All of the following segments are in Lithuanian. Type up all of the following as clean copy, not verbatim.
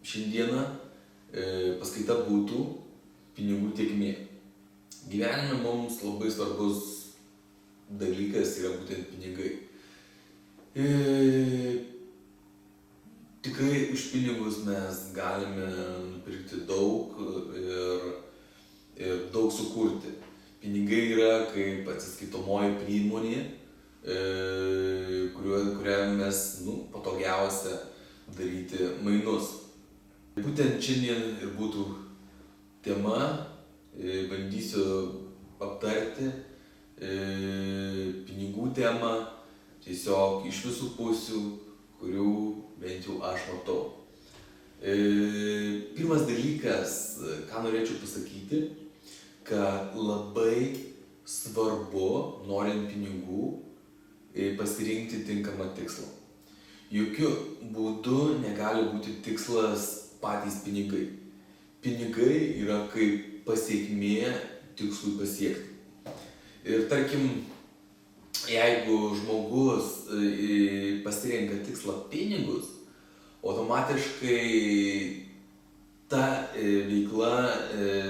Šiandieną paskaita būtų pinigų tėkmė. Gyvenime mums labai svarbus dalykas yra būtent pinigai. Tikrai už pinigus mes galime nupirkti daug ir daug sukurti. Pinigai yra kaip atsiskaitomoji priemonė, kurią mes patogiausia daryti mainus. Būtent šiandien ir būtų tema, bandysiu aptarti pinigų temą tiesiog iš visų pusių, kurių bent jau aš matau. Pirmas dalykas, ką norėčiau pasakyti, kad labai svarbu, norint pinigų, pasirinkti tinkamą tikslą. Jokiu būdu negali būti tikslas patys pinigai. Pinigai yra kaip pasekmė tikslui pasiekti. Ir tarkim, jeigu žmogus pasirenka tikslą pinigus, automatiškai ta veikla,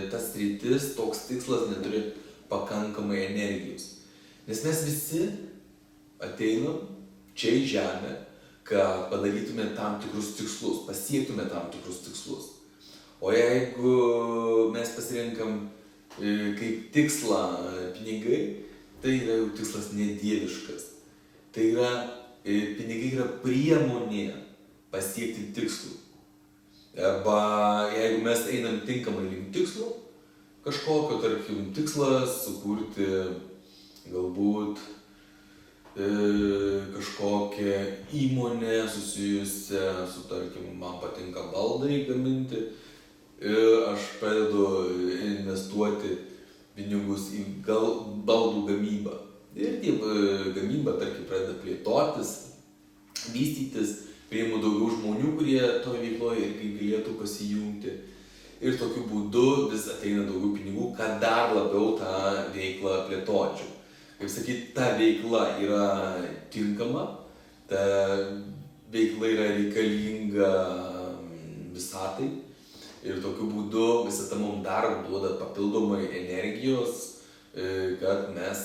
tas sritis, toks tikslas neturi pakankamai energijos. Nes mes visi ateinam čia į žemę, kad padarytume tam tikrus tikslus, pasiektume tam tikrus tikslus. O jeigu mes pasirenkam kaip tikslą pinigai, tai yra jau tikslas nedieviškas. Tai yra, pinigai yra priemonė pasiekti tikslų. Arba jeigu mes einam tinkamai link tikslo, kažkokio, tarkim, tikslas sukurti galbūt kažkokią įmonę susijusią su, tarkim, man patinka baldai gaminti ir aš pradedu investuoti pinigus į baldų gamybą. Ir tie gamyba, tarkim, pradeda plėtotis, vystytis, priimu daugiau žmonių, kurie toje veikloje irgi galėtų pasijungti. Ir tokiu būdu vis ateina daugiau pinigų, kad dar labiau tą veiklą plėtočiau. Kaip sakyti, ta veikla yra tinkama, ta veikla yra reikalinga visatai ir tokiu būdu visata mums dar duoda papildomai energijos, kad mes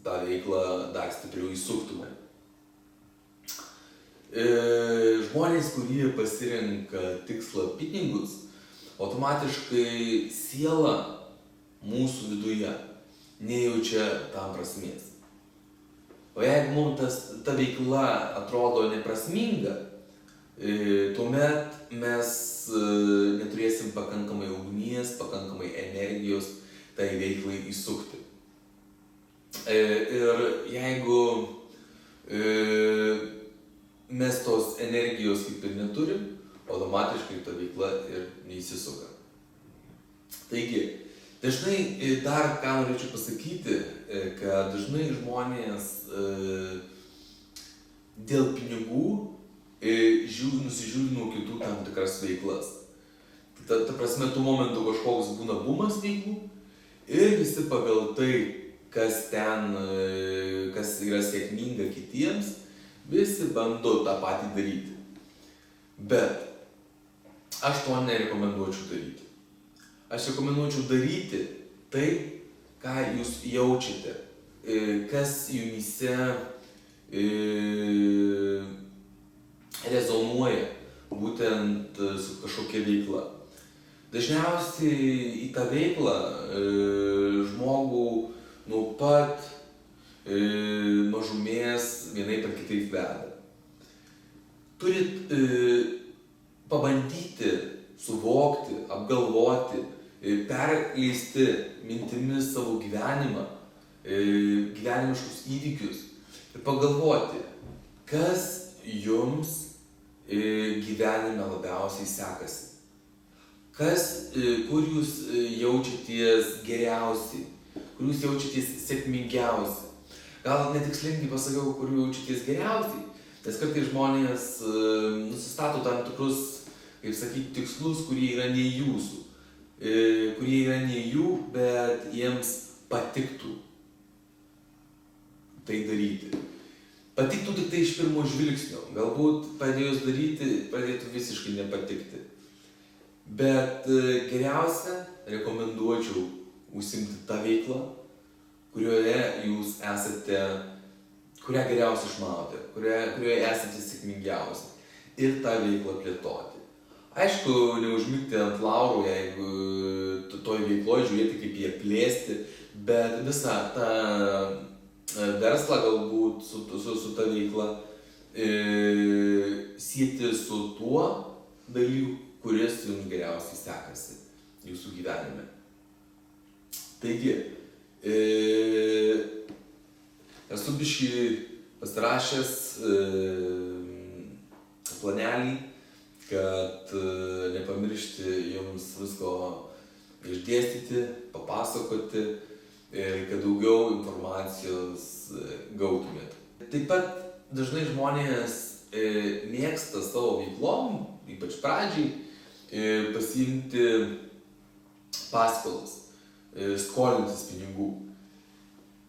tą veiklą dar stipriau įsuktume. Žmonės, kurie pasirenka tikslą pinigus, automatiškai siela mūsų viduje nejaučia tam prasmės. O jeigu mums ta veikla atrodo neprasminga, tuomet mes neturėsim pakankamai ugnies, pakankamai energijos tai veiklai įsukti. Ir jeigu mes tos energijos kaip ir neturim, automatiškai ta veikla ir neįsisuka. Taigi, dažnai dar ką norėčiau pasakyti, kad dažnai žmonės dėl pinigų nusižiūri nuo kitų tam tikras veiklas. Ta prasme, tų momentų kažkoks būna bumas veiklų ir visi pagal tai, kas yra sėkminga kitiems, visi bando tą patį daryti. Bet aš to nerekomenduočiau daryti. Aš rekomenduočiau daryti tai, ką jūs jaučiate, kas jumyse rezonuoja būtent su kažkokia veikla. Dažniausiai į tą veiklą žmogų nuo pat mažumės vienaip ar kitaip veda. Turit pabandyti suvokti, apgalvoti, perleisti mintimis savo gyvenimą, gyvenimiškus įvykius ir pagalvoti, kas jums gyvenime labiausiai sekasi. Kur jūs jaučiatės geriausiai, kur jūs jaučiatės sėkmingiausiai. Gal netikslingai pasakiau, kur jaučiatės geriausiai, nes kartais žmonės nusistato tam tikrus, kaip sakyti, tikslus, kurie yra ne jūsų. Kurie yra ne jų, bet jiems patiktų tai daryti. Patiktų tik iš pirmo žvilgsnio, galbūt pradėjus daryti, pradėtų visiškai nepatikti. Bet geriausia rekomenduočiau užsiimti tą veiklą, kurioje jūs esate, kurią geriausiai išmanote, kurioje esate sėkmingiausi ir tą veiklą plėtoti. Aišku, neužmigti ant laurų, jeigu toj veikloje žiūrėti, kaip jie plėsti, bet visą tą verslą galbūt su ta veikla sieti su tuo dalyku, kuris jums geriausiai sekasi jūsų gyvenime. Taigi, esu biškį pasirašęs planelį, kad nepamiršti jums visko išdėstyti, papasakoti ir kad daugiau informacijos gautumėt. Taip pat dažnai žmonės mėgsta savo veiklom, ypač pradžiai, pasiimti paskolas, skolintis pinigų.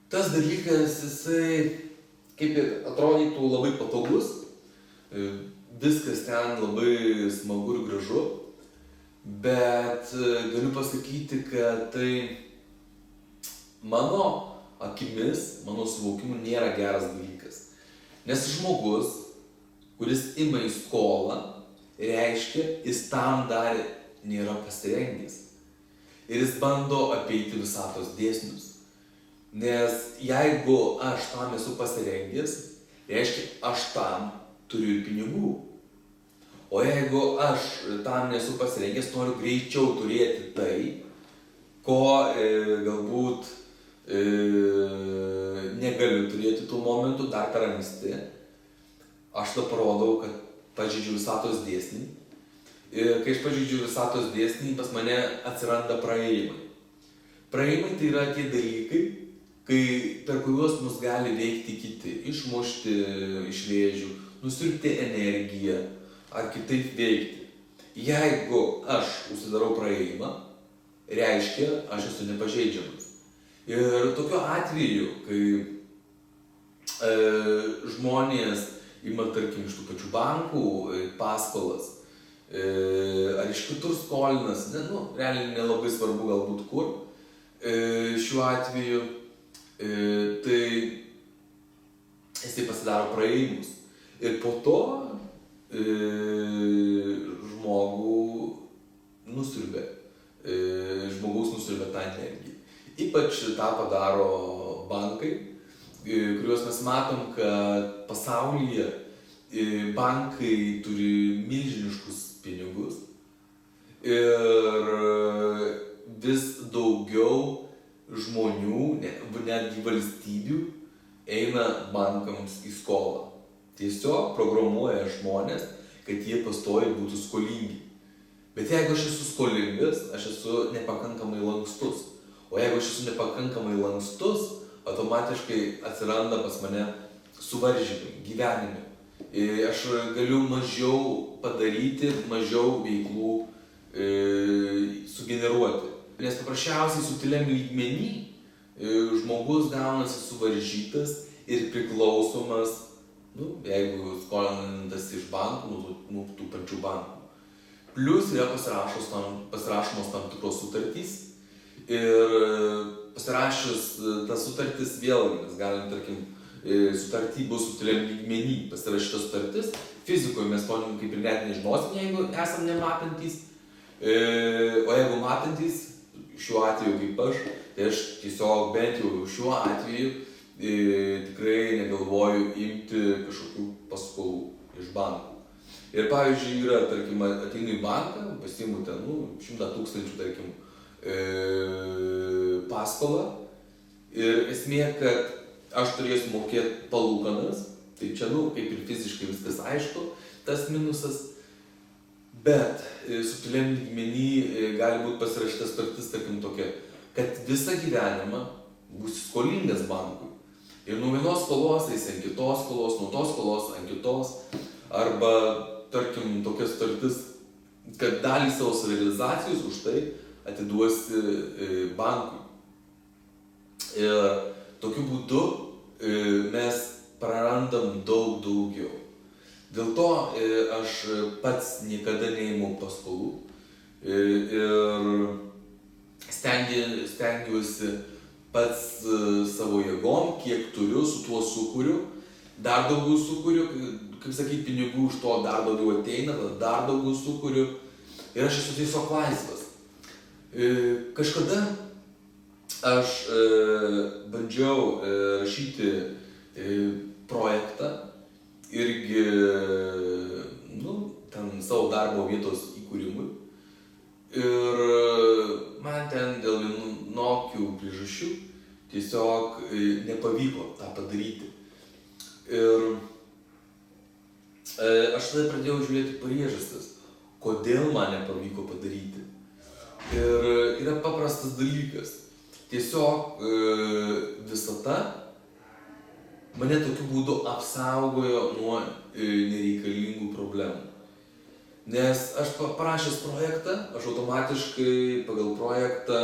Tas dalykas, jisai kaip ir atrodytų labai patogus, viskas ten labai smagu ir gražu, bet galiu pasakyti, kad tai mano akimis, mano suvokimu nėra geras dalykas. Nes žmogus, kuris ima į skolą, reiškia, jis tam dar nėra pasirengęs. Ir jis bando apeiti visatos dėsnius. Nes jeigu aš tam esu pasirengęs, reiškia, aš tam turiu ir pinigų. O jeigu aš tam nesu pasirengęs, noriu greičiau turėti tai, ko galbūt negaliu turėti tuo momentu, dar per anksti, aš tą parodau, kad pažeidžiu visatos dėsnį. Ir kai aš pažeidžiu visatos dėsnį, pas mane atsiranda praėjimai. Praėjimai tai yra tie dalykai, per kuriuos mus gali veikti kiti, išmušti iš vėžių, nusiurbti energiją ar kitaip veikti. Jeigu aš užsidarau praėjimą, reiškia, aš esu nepažeidžiamas. Ir tokiu atveju, kai žmonės ima, tarkim, iš tų pačių bankų paskolas, ar iš kitur skolinas, realiai nelabai svarbu galbūt kur, šiuo atveju, tai jisai pasidaro praėjimus. Ir po to žmogaus nusiurbia tą energiją. Ypač tą padaro bankai, kuriuos mes matom, kad pasaulyje bankai turi milžiniškus pinigus ir vis daugiau žmonių, netgi valstybių, eina bankams į skolą. Tiesiog programuoja žmonės, kad jie pastoviai būtų skolingi. Bet jeigu aš esu skolingas, aš esu nepakankamai lankstus. O jeigu aš esu nepakankamai lankstus, automatiškai atsiranda pas mane suvaržymai gyvenime. Aš galiu mažiau padaryti, mažiau veiklų sugeneruoti. Nes paprasčiausiai subtiliam lygmenį žmogus gaunasi suvaržytas ir priklausomas, jeigu skolintas iš bankų, nuo tų pačių bankų. Plius yra pasirašomos tam tikros sutartys ir pasirašius tas sutartis vėlgi mes galim, tarkim, sutartį bus subtiliam lygmenį pasirašyta sutartis. Fizikoje mes to kaip ir net nežinosim, jeigu esam nematantys. O jeigu matantys, šiuo atveju kaip aš, tai aš tiesiog bent jau šiuo atveju tikrai negalvoju imti kažkokių paskolų iš bankų. Ir pavyzdžiui, yra, tarkim, ateinu į banką, pasiimu ten 100 000, tarkim, paskolą. Ir esmė, kad aš turėsiu mokėti palūkanas, tai čia, kaip ir fiziškai viskas aišku, tas minusas. Bet subtiliam lygmenį gali būti pasirašyta sutartis, tarkim, tokia, kad visą gyvenimą būsi skolingas bankui. Ir nuo vienos skolos eisi ant kitos skolos, nuo tos skolos ant kitos. Arba, tarkim, tokia sutartis, kad dalį savo savirealizacijos už tai atiduosi bankui. Ir tokiu būdu mes prarandam daug daugiau. Dėl to aš pats niekada neėmiau paskolų, Ir stengiuosi pats savo jėgom, kiek turiu, su tuo sukuriu, dar daugiau sukuriu, kaip sakyti, pinigų iš to dar daugiau ateina, dar daugiau sukuriu ir aš esu tiesiog laisvas. Kažkada aš bandžiau rašyti projektą irgi, ten savo darbo vietos įkūrimui. Ir man ten dėl vienokių priežasčių tiesiog nepavyko tą padaryti. Ir aš tada pradėjau žiūrėti priežastis, kodėl man nepavyko padaryti. Ir yra paprastas dalykas. Tiesiog visata mane tokiu būdu apsaugojo nuo nereikalingų problemų. Nes aš parašęs projektą, aš automatiškai pagal projektą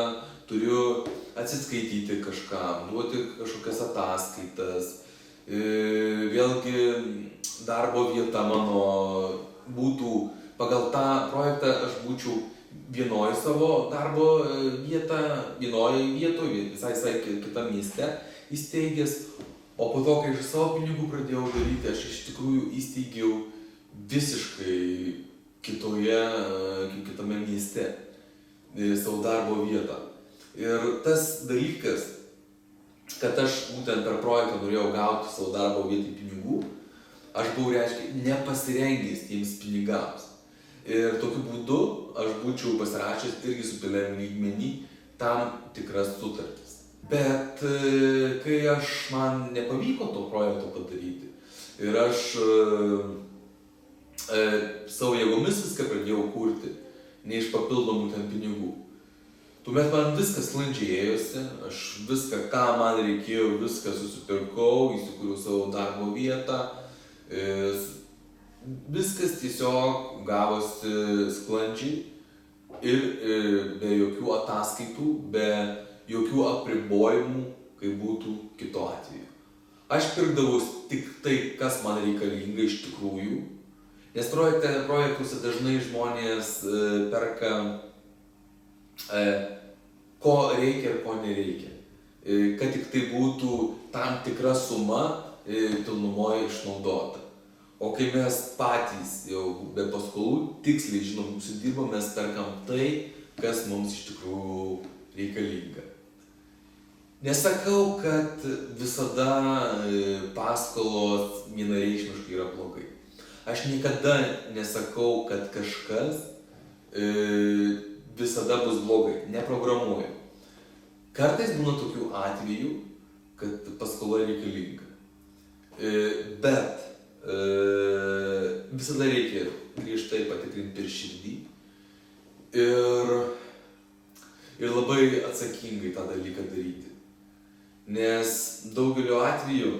turiu atsiskaityti kažkam, duoti kažkokias ataskaitas. Vėlgi darbo vieta mano būtų, pagal tą projektą aš būčiau vienoj savo darbo vietoje, visai kitam mieste įsteigęs. O po to, kai iš savo pinigų pradėjau daryti, aš iš tikrųjų įsteigiau visiškai kitame mieste savo darbo vietą. Ir tas dalykas, kad aš būtent per projektą norėjau gauti savo darbo vietai pinigų, aš buvau, reiškia, nepasirengęs tiems pinigams. Ir tokiu būdu aš būčiau pasirašęs irgi su piliam lygmenį tam tikras sutartis. Bet kai man nepavyko to projekto padaryti ir aš savo jėgomis viską pradėjau kurti, ne iš papildomų ten pinigų. Tuomet man viskas sklandžiai ėjosi, aš viską, ką man reikėjo, viską susipirkau, įsikūriau savo darbo vietą. Viskas tiesiog gavosi sklandžiai ir be jokių ataskaitų, be jokių apribojimų, kaip būtų kito atveju. Aš pirkdavau tik tai, kas man reikalinga iš tikrųjų. Nes projektuose dažnai žmonės perka ko reikia ir ko nereikia. Kad tik tai būtų tam tikra suma pilnumoje išnaudota. O kai mes patys jau be paskolų tiksliai žinom, užsidirbam, mes perkam tai, kas mums iš tikrųjų reikalinga. Nesakau, kad visada paskolos vienareikšmiškai yra blogai. Aš niekada nesakau, kad kažkas visada bus blogai, neprogramuoju. Kartais būna tokių atvejų, kad paskola reikalinga. Bet visada reikia griežtai patikrinti per širdį ir labai atsakingai tą dalyką daryti. Nes daugeliu atveju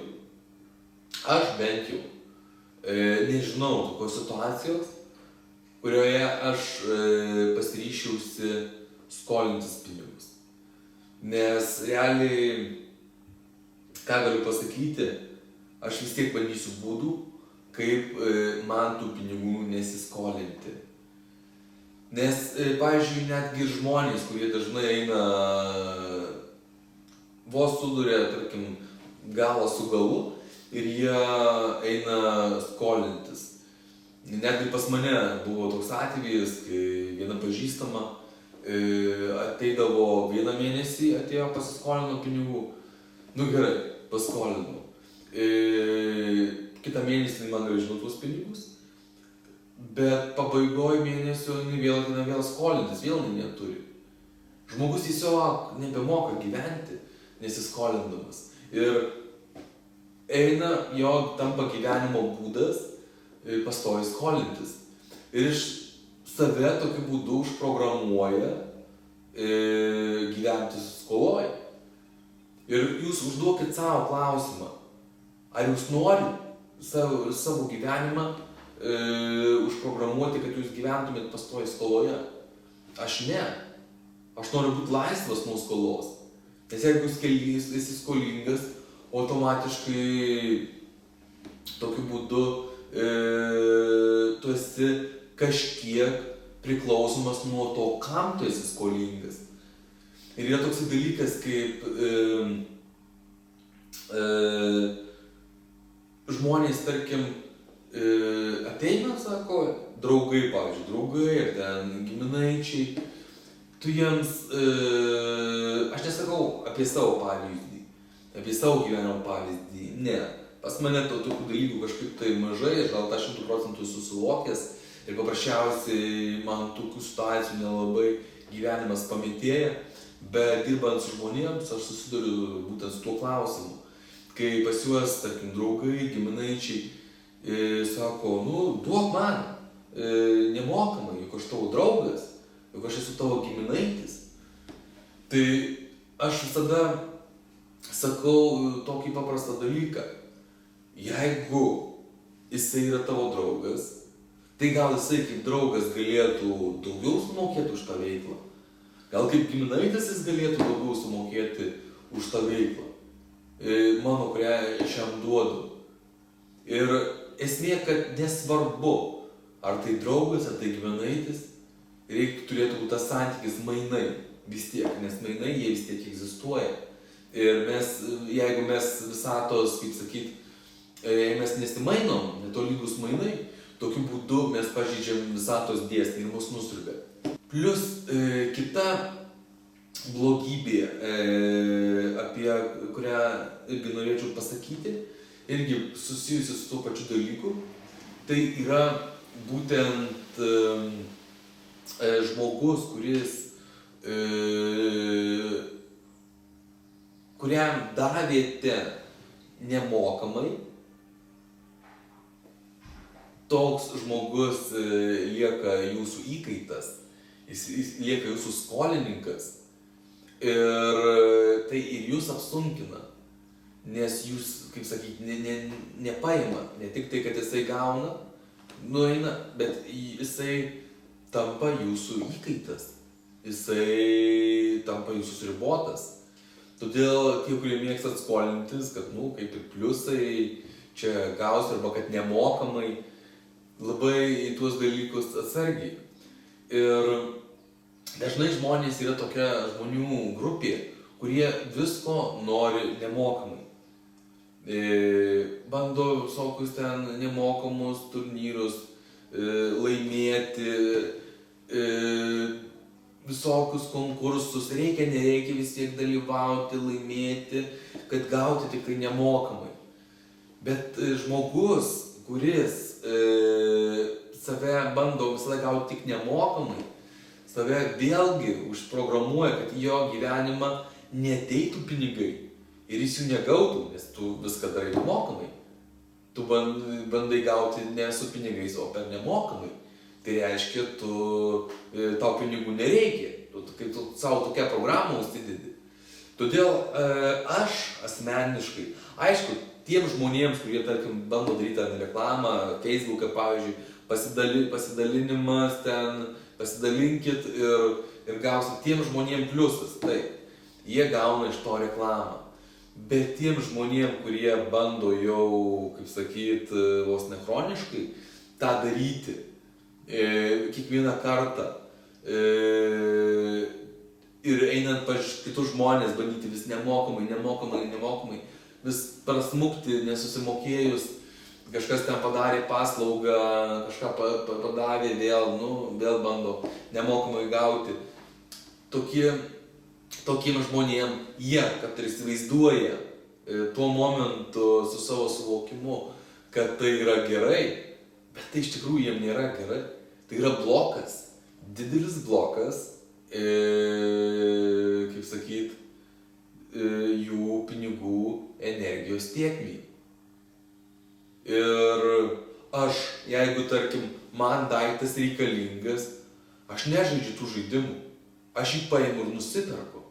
aš bent jau nežinau tokios situacijos, kurioje aš pasiryžčiausi skolintis pinigus. Nes realiai, ką galiu pasakyti, aš vis tiek bandysiu būdų, kaip man tų pinigų nesiskolinti. Nes, pavyzdžiui, netgi žmonės, kurie dažnai eina, vos suduria, tarkim, galą su galu ir jie eina skolintis. Netgi pas mane buvo toks atvejis, kai viena pažįstama ateidavo vieną mėnesį, atėjo pasiskolino pinigų. Nu gerai, paskolinau. Kitą mėnesį man grąžino tuos pinigus, bet pabaigoj mėnesio jinai vėl skolintis, vėl neturi. Žmogus tiesiog nebemoka gyventi nesiskolindamas. Ir eina, jo tampa gyvenimo būdas pastoviai skolintis. Ir iš save tokiu būdu užprogramuoja gyventi su skoloj. Ir jūs užduokit savo klausimą, ar jūs norite savo gyvenimą užprogramuoti, kad jūs gyventumėt pastoviai skoloje? Aš ne. Aš noriu būti laisvas nuo skolos. Nes jeigu jūs esi skolingas, automatiškai tokiu būdu tu esi kažkiek priklausomas nuo to, kam tu esi skolingas. Ir yra toks dalykas, kaip žmonės, tarkim, ateina, sako, draugai, pavyzdžiui, draugai ir ten giminaičiai, tu jiems, aš nesakau apie savo pavyzdį, apie savo gyvenimo pavyzdį, ne. Pas mane tokių dalykų kažkaip tai mažai, aš gal tą 100% esu suvokęs ir paprasčiausiai man tokių situacijų nelabai gyvenimas pamėtėja, bet dirbant su žmonėms aš susiduriu būtent su tuo klausimu. Kai pas juos, tarkim, draugai, giminaičiai sako, nu, duok man nemokamai, juk aš tavo draugas, juk aš esu tavo giminaitis. Tai aš visada sakau tokį paprastą dalyką. Jeigu jisai yra tavo draugas, tai gal jisai kaip draugas galėtų daugiau sumokėti už tą veiklą. Gal kaip giminaitis jis galėtų daugiau sumokėti už tą veiklą, mano, kurią aš jam duodu. Ir esmė, kad nesvarbu, ar tai draugas, ar tai giminaitis, turėtų būti tas santykis mainai vis tiek, nes mainai jie vis tiek egzistuoja. Ir mes, jeigu mes visatos, kaip sakyt, mes nesimainom, netolygus mainai, tokiu būdu mes pažeidžiam visatos dėsnį ir mus nusiurbia. Plius kita blogybė, apie kurią irgi norėčiau pasakyti, irgi susijusi su tuo pačiu dalyku, tai yra būtent žmogus, kuriam davėte nemokamai, toks žmogus lieka jūsų įkaitas, jis lieka jūsų skolininkas ir tai ir jūs apsunkina, nes jūs, kaip sakyti, nepaima, ne tik tai, kad jisai gauna, nueina, bet jisai tampa jūsų įkaitas, jisai tampa jūsų suribotas. Todėl tie, kurie mėgstat skolintis, kad, nu, kaip ir pliusai čia gausi arba kad nemokamai, labai į tuos dalykus atsargiai. Ir dažnai žmonės yra tokia žmonių grupė, kurie visko nori nemokamai. Bando visokius ten nemokamus turnyrus laimėti, visokius konkursus, reikia, nereikia vis tiek dalyvauti, laimėti, kad gauti tik tai nemokamai. Bet žmogus, kuris save bando visada gauti tik nemokamai, save vėlgi užprogramuoja, kad į jo gyvenimą neateitų pinigai ir jis jų negautų, nes tu viską darai nemokamai. Tu bandai gauti ne su pinigais, o per nemokamai. Tai reiškia, tau pinigų nereikia, kaip tu savo tokią programą užsidedi. Todėl aš asmeniškai, aišku, tiem žmonėms, kurie, tarkim, bando daryti reklamą, Facebooką, pavyzdžiui, pasidalinimas ten, pasidalinkit ir gausit tiem žmonėm pliusas, taip, jie gauna iš to reklamą. Bet tiem žmonėm, kurie bando jau, kaip sakyt, vos nechroniškai tą daryti, kiekvieną kartą ir einant pas kitus žmonės bandyti vis nemokamai, vis prasmukti nesusimokėjus, kažkas ten padarė paslaugą, kažką padavė vėl bando nemokamai gauti. Tokiem žmonėm jie, kad ir įsivaizduoja tuo momentu su savo suvokimu, kad tai yra gerai, bet tai iš tikrųjų jiem nėra gerai. Tai yra blokas, didelis blokas, kaip sakyt, jų pinigų energijos tėkmei. Ir aš, jeigu, tarkim, man daiktas reikalingas, aš nežaidžiu tų žaidimų, aš jį paimu ir nusiperku.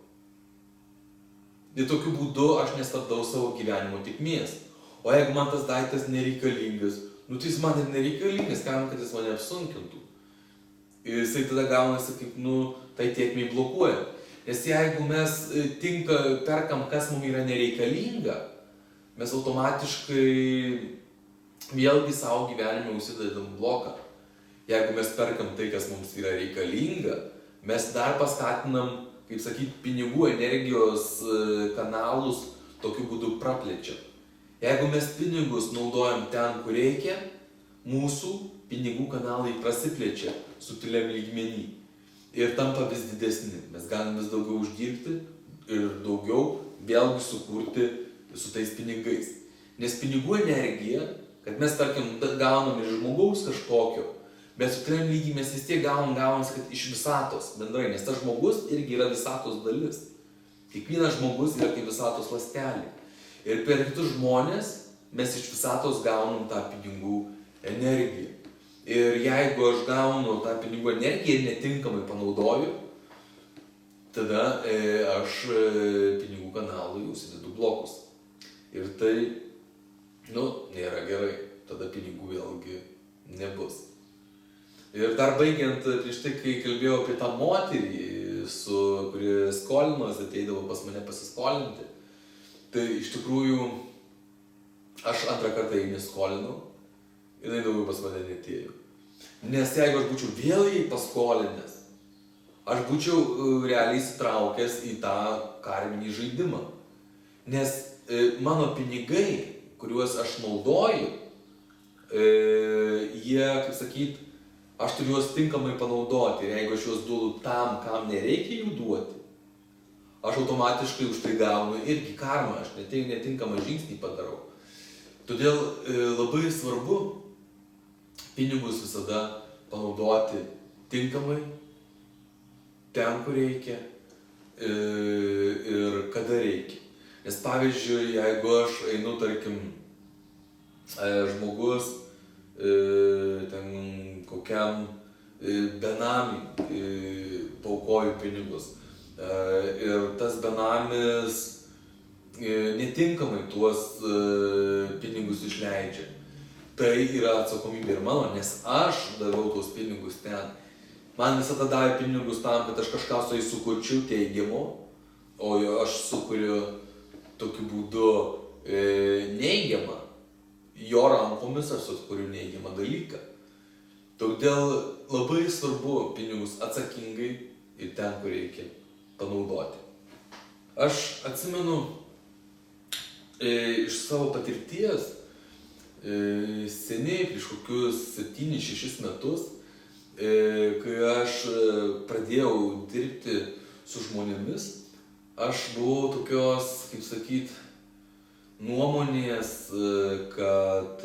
Ir tokiu būdu aš nestabdau savo gyvenimo tėkmės. O jeigu man tas daiktas nereikalingas, nu tai jis man ir nereikalingas, kam, kad jis mane apsunkintų. Ir jisai tada gaunasi kaip, tai tėkmei blokuoja. Nes jeigu mes perkam, kas mums yra nereikalinga, mes automatiškai vėlgi savo gyvenime užsidedam bloką. Jeigu mes perkam tai, kas mums yra reikalinga, mes dar paskatinam, kaip sakyti, pinigų energijos kanalus tokiu būdu praplečiam. Jeigu mes pinigus naudojam ten, kur reikia, mūsų pinigų kanalai prasiplečia subtiliam lygmenį ir tampa vis didesni. Mes galim vis daugiau uždirbti ir daugiau vėlgi sukurti su tais pinigais. Nes pinigų energija, kad mes, tarkim, gaunam iš žmogaus kažkokio, bet subtiliam lygy mes vis tiek gaunam, kad iš visatos bendrai, nes tas žmogus irgi yra visatos dalis. Kiekvienas žmogus yra kaip visatos ląstelė. Ir per kitus žmonės mes iš visatos gaunam tą pinigų energiją. Ir jeigu aš gaunu tą pinigų energiją ir netinkamai panaudoju, tada aš pinigų kanalui užsidedu blokus. Ir tai, nėra gerai. Tada pinigų vėlgi nebus. Ir dar baigiant prieš tai, kai kalbėjau apie tą moterį, kuri skolinosi, ateidavo pas mane pasiskolinti, tai iš tikrųjų aš antrą kartą jai neskolinau, jinai daugiau pas mane neatėjo. Nes jeigu aš būčiau vėl jai paskolinęs, aš būčiau realiai įsitraukęs į tą karminį žaidimą. Nes mano pinigai, kuriuos aš naudoju, jie, kaip sakyt, aš turiu juos tinkamai panaudoti. Ir jeigu aš juos duodu tam, kam nereikia jų duoti, aš automatiškai už tai gaunu irgi karmą, aš netinkamą žingsnį padarau. Todėl labai svarbu pinigus visada panaudoti tinkamai, ten, kur reikia ir kada reikia. Nes pavyzdžiui, jeigu aš einu, tarkim, žmogus ten kokiam benamiui paaukoju pinigus ir tas benamis netinkamai tuos pinigus išleidžia. Tai yra atsakomybė ir mano, nes aš daviau tuos pinigus ten. Man visada davė pinigus tam, kad aš kažką su jais sukurčiau teigiamo, o aš sukuriu tokiu būdu neigiamą. Jo rankomis aš sukuriu neigiamą dalyką. Todėl labai svarbu pinigus atsakingai ir ten, kur reikia panaudoti. Aš atsimenu iš savo patirties, seniai, prieš kokius 7-6 metus, kai aš pradėjau dirbti su žmonėmis, aš buvau tokios, kaip sakyt, nuomonės, kad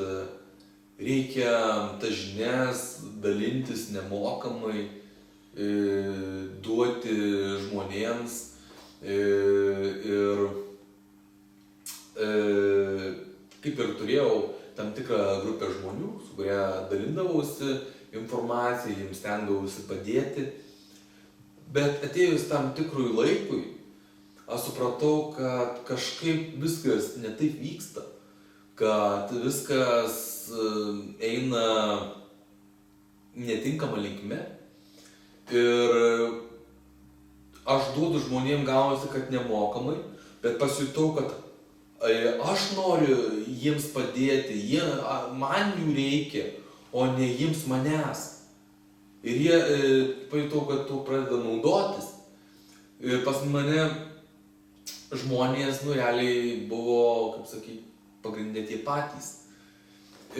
reikia tas žinias dalintis nemokamai, duoti žmonėms ir kaip ir turėjau tam tikrą grupę žmonių, su kuria dalindavausi informaciją, jiems stengdavausi padėti. Bet atėjus tam tikrui laikui, aš supratau, kad kažkaip viskas ne taip vyksta, kad viskas eina netinkama linkme. Ir aš duodu žmonėm, gaunasi, kad nemokamai, bet pasijutau, kad aš noriu jiems padėti, man jų reikia, o ne jiems manęs. Ir jie pajutau, kad tu pradeda naudotis. Ir pas mane žmonės, realiai buvo, kaip sakyti, pagrindė tie patys.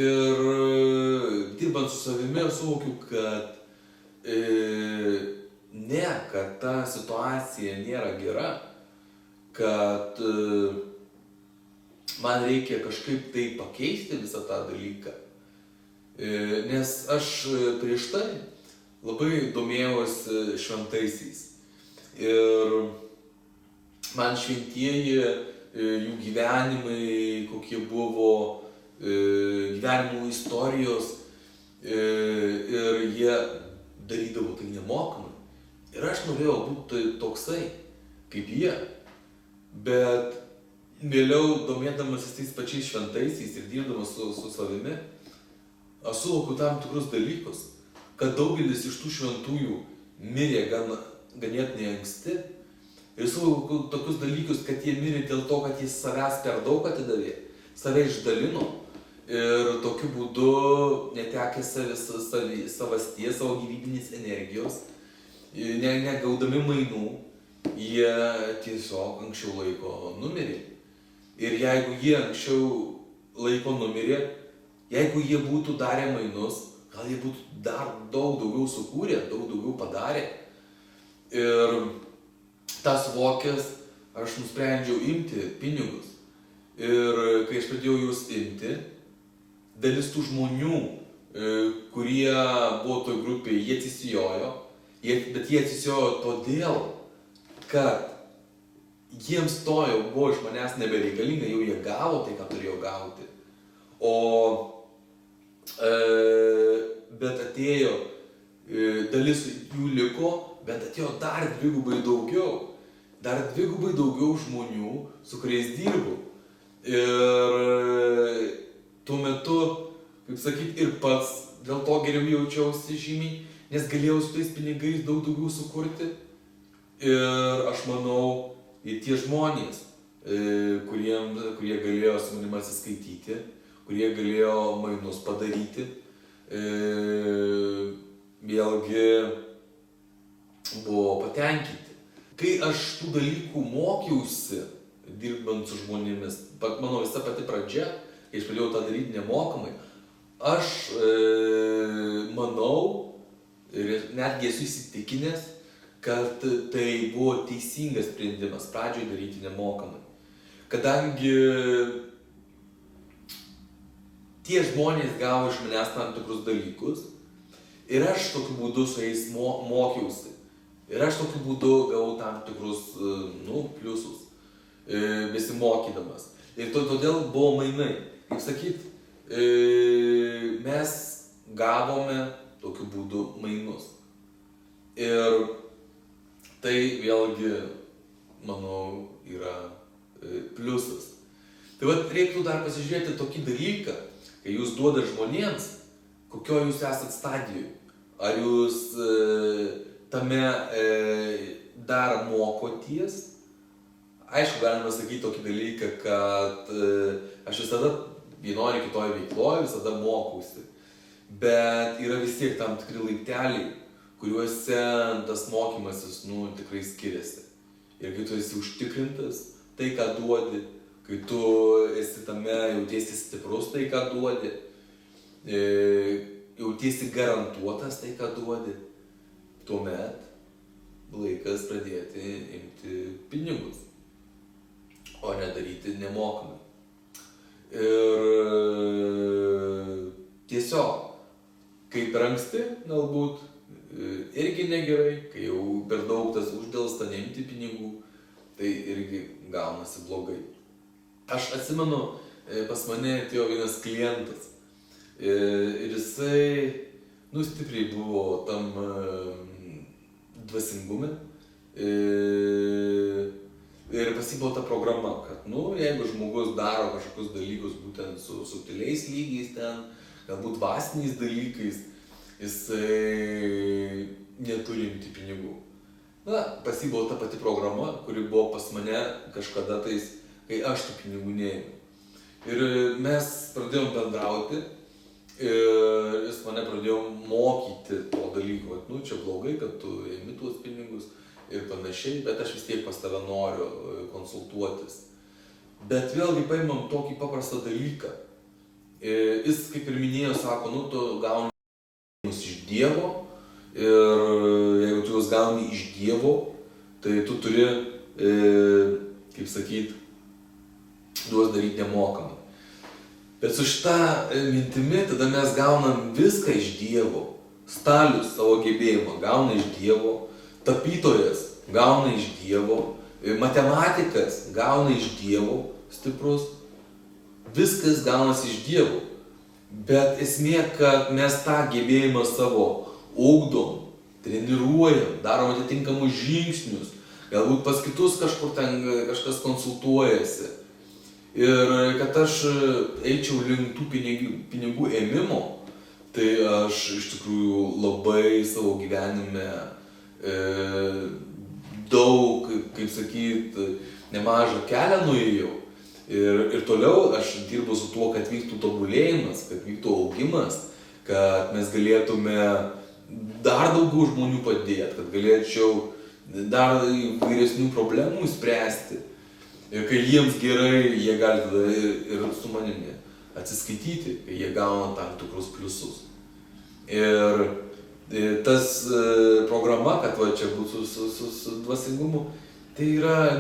Ir dirbant su savimi, aš suvokiu, kad kad ta situacija nėra gera, kad man reikia kažkaip tai pakeisti visą tą dalyką. Nes aš prieš tai labai domėjausi šventaisiais. Ir man šventieji, jų gyvenimai, kokie buvo, gyvenimų istorijos, ir jie darydavo tai nemokamai. Ir aš norėjau būti toksai, kaip jie. Bet vėliau, domėdamasis tais pačiais šventaisiais ir dirbdamas su savimi, aš suvokiau tam tikrus dalykus, kad daugelis iš tų šventųjų mirė ganėtinai anksti. Ir suvokiau tokius dalykus, kad jie mirė dėl to, kad jis savęs per daug atidavė, save išdalino ir tokiu būdu netekę savasties, savo gyvybinės energijos, negaudami mainų, jie tiesiog anksčiau laiko numirė. Ir jeigu jie anksčiau laiko numirė, jeigu jie būtų darę mainus, gal jie būtų dar daug daugiau sukūrę, daug daugiau padarę. Ir tas suvokęs, aš nusprendžiau imti pinigus. Ir kai aš pradėjau juos imti, dalis tų žmonių, kurie buvo toj grupėje, jie atsisijojo, bet jie atsisijojo todėl, kad jiems to jau buvo iš manęs nebereikalinga, jau jie gavo tai, ką turėjo gauti. Bet atėjo, dalis jų liko, bet atėjo dar dvigubai daugiau žmonių, su kuriais dirbu. Ir tuo metu, kaip sakyti, ir pats dėl to geriau jaučiausi žymiai, nes galėjau su tais pinigais daug daugiau sukurti. Ir aš manau, ir tie žmonės, kurie galėjo su manim atsiskaityti, kurie galėjo mainus padaryti, vėlgi buvo patenkinti. Kai aš tų dalykų mokiausi, dirbant su žmonėmis, mano visa pati pradžia, kai aš pradėjau tą daryti nemokamai, aš manau ir netgi esu įsitikinęs, kad tai buvo teisingas sprendimas pradžioj daryti nemokamai. Kadangi tie žmonės gavo iš manęs tam tikrus dalykus ir aš tokiu būdu su jais mokiausi. Ir aš tokiu būdu gavau tam tikrus pliusus, besimokydamas. Ir todėl buvo mainai. Kaip sakyt, mes gavome tokiu būdu mainus. Ir tai vėlgi, manau, yra pliusas. Tai vat reiktų dar pasižiūrėti tokį dalyką, kai jūs duodat žmonėms, kokio jūs esat stadijoje. Ar jūs tame dar mokoties? Aišku, galima sakyti tokį dalyką, kad aš visada vienoje ar kitoje veikloje visada mokausi. Bet yra vis tiek tam tikri laipteliai, kuriuose tas mokymasis tikrai skiriasi. Ir kai tu esi užtikrintas, tai ką duodi, kai tu esi tame, jautiesi stiprus, tai ką duodi, jautiesi garantuotas, tai ką duodi, tuomet laikas pradėti imti pinigus, o ne daryti nemokamai. Ir tiesiog, kai per anksti, galbūt, irgi negerai, kai jau per daug tas uždelsta neimti pinigų, tai irgi gaunasi blogai. Aš atsimenu, pas mane atėjo vienas klientas ir jisai, stipriai buvo tam dvasingume ir pas jį buvo ta programa, kad, jeigu žmogus daro kažkokius dalykus būtent su subtiliais lygiais ten, galbūt dvasiniais dalykais, jisai neturi imti pinigų. Pas jį buvo ta pati programa, kuri buvo pas mane kažkada tais, kai aš tų pinigų neėmiau. Ir mes pradėjom bendrauti ir jis mane pradėjo mokyti to dalyko, kad čia blogai, kad tu ėmi tuos pinigus ir panašiai, bet aš vis tiek pas tave noriu konsultuotis. Bet vėlgi paimam tokį paprastą dalyką. Jis, kaip ir minėjo, sako, tu gauni iš Dievo ir jeigu tu juos gauni iš Dievo, tai tu turi, kaip sakyt, juos daryti nemokamai. Bet su šita mintimi tada mes gaunam viską iš Dievo. Stalius savo gebėjimą gauna iš Dievo, tapytojas gauna iš Dievo, matematikas gauna iš Dievo stiprus, viskas gaunasi iš Dievo. Bet esmė, kad mes tą gebėjimą savo ugdom, treniruojam, darom atitinkamus žingsnius, galbūt pas kitus kažkur ten kažkas konsultuojasi. Ir kad aš eičiau link tų pinigų ėmimo, tai aš iš tikrųjų labai savo gyvenime daug, kaip sakyt, nemažą kelią nuėjau. Ir toliau aš dirbu su tuo, kad vyktų tobulėjimas, kad vyktų augimas, kad mes galėtume dar daugiau žmonių padėti, kad galėčiau dar įvairesnių problemų spręsti. Ir kai jiems gerai, jie gali tada ir su manimi atsiskaityti, kai jie gauna tam tikrus pliusus. Ir tas programa, kad va čia būtų su dvasingumu, tai yra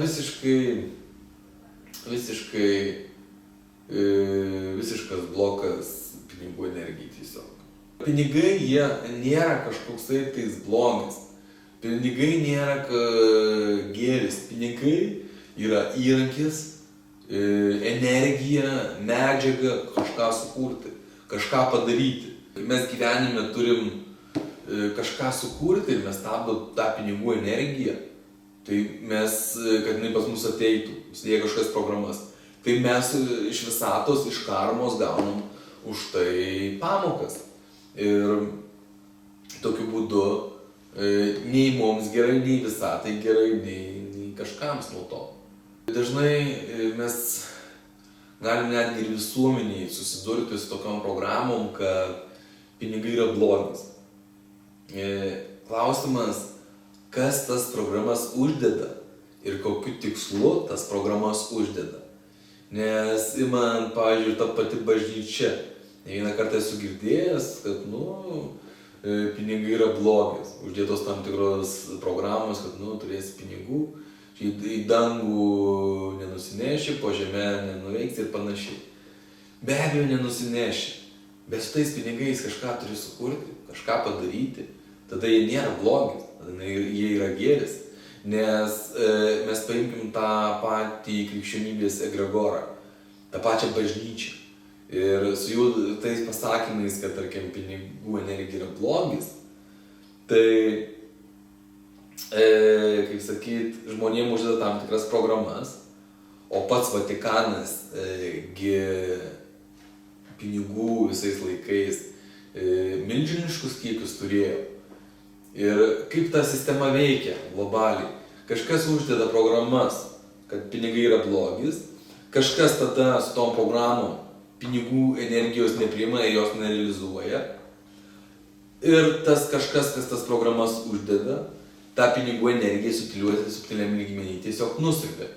visiškas blokas pinigų energijai tiesiog. Pinigai jie nėra kažkoksai tais blogis. Pinigai nėra gėris. Pinigai yra įrankis, energija, medžiaga kažką sukurti, kažką padaryti. Mes gyvenime turim kažką sukurti ir mes stabdo tą pinigų energiją. Tai mes, kad jinai pas mus ateitų, įsidėję kažkokias programas, tai mes iš visatos, iš karmos gaunam už tai pamokas. Ir tokiu būdu nei mums gerai, nei visatai gerai, nei kažkams nuo to. Dažnai mes galim netgi ir visuomeniai susidurti su tokiom programom, kad pinigai yra blogis. Klausimas, kas tas programas uždeda ir kokiu tikslu tas programas uždeda. Nes imant, pavyzdžiui, ta pati bažnyčia, ne vieną kartą esu girdėjęs, kad, pinigai yra blogis, uždėtos tam tikros programos, kad, turėsi pinigų, į dangų nenusineši, po žemę nenuveiksi ir panašiai. Be abejo nenusineši, bet su tais pinigais kažką turi sukurti, kažką padaryti, tada jie nėra blogis. Jie yra gėris, nes mes paimkim tą patį krikščionybės egregorą, tą pačią bažnyčią. Ir su jų tais pasakymais, kad, tarkim, pinigų energija yra blogis, tai, kaip sakyt, žmonėm uždeda tam tikras programas, o pats Vatikanas pinigų visais laikais milžiniškus kiekius turėjo. Ir kaip ta sistema veikia globaliai. Kažkas uždeda programas, kad pinigai yra blogis, kažkas tada su tom programom pinigų energijos nepriima ir jos nerealizuoja. Ir tas kažkas, kas tas programas uždeda, tą pinigų energiją subtiliam lygmenį tiesiog nusiurbia.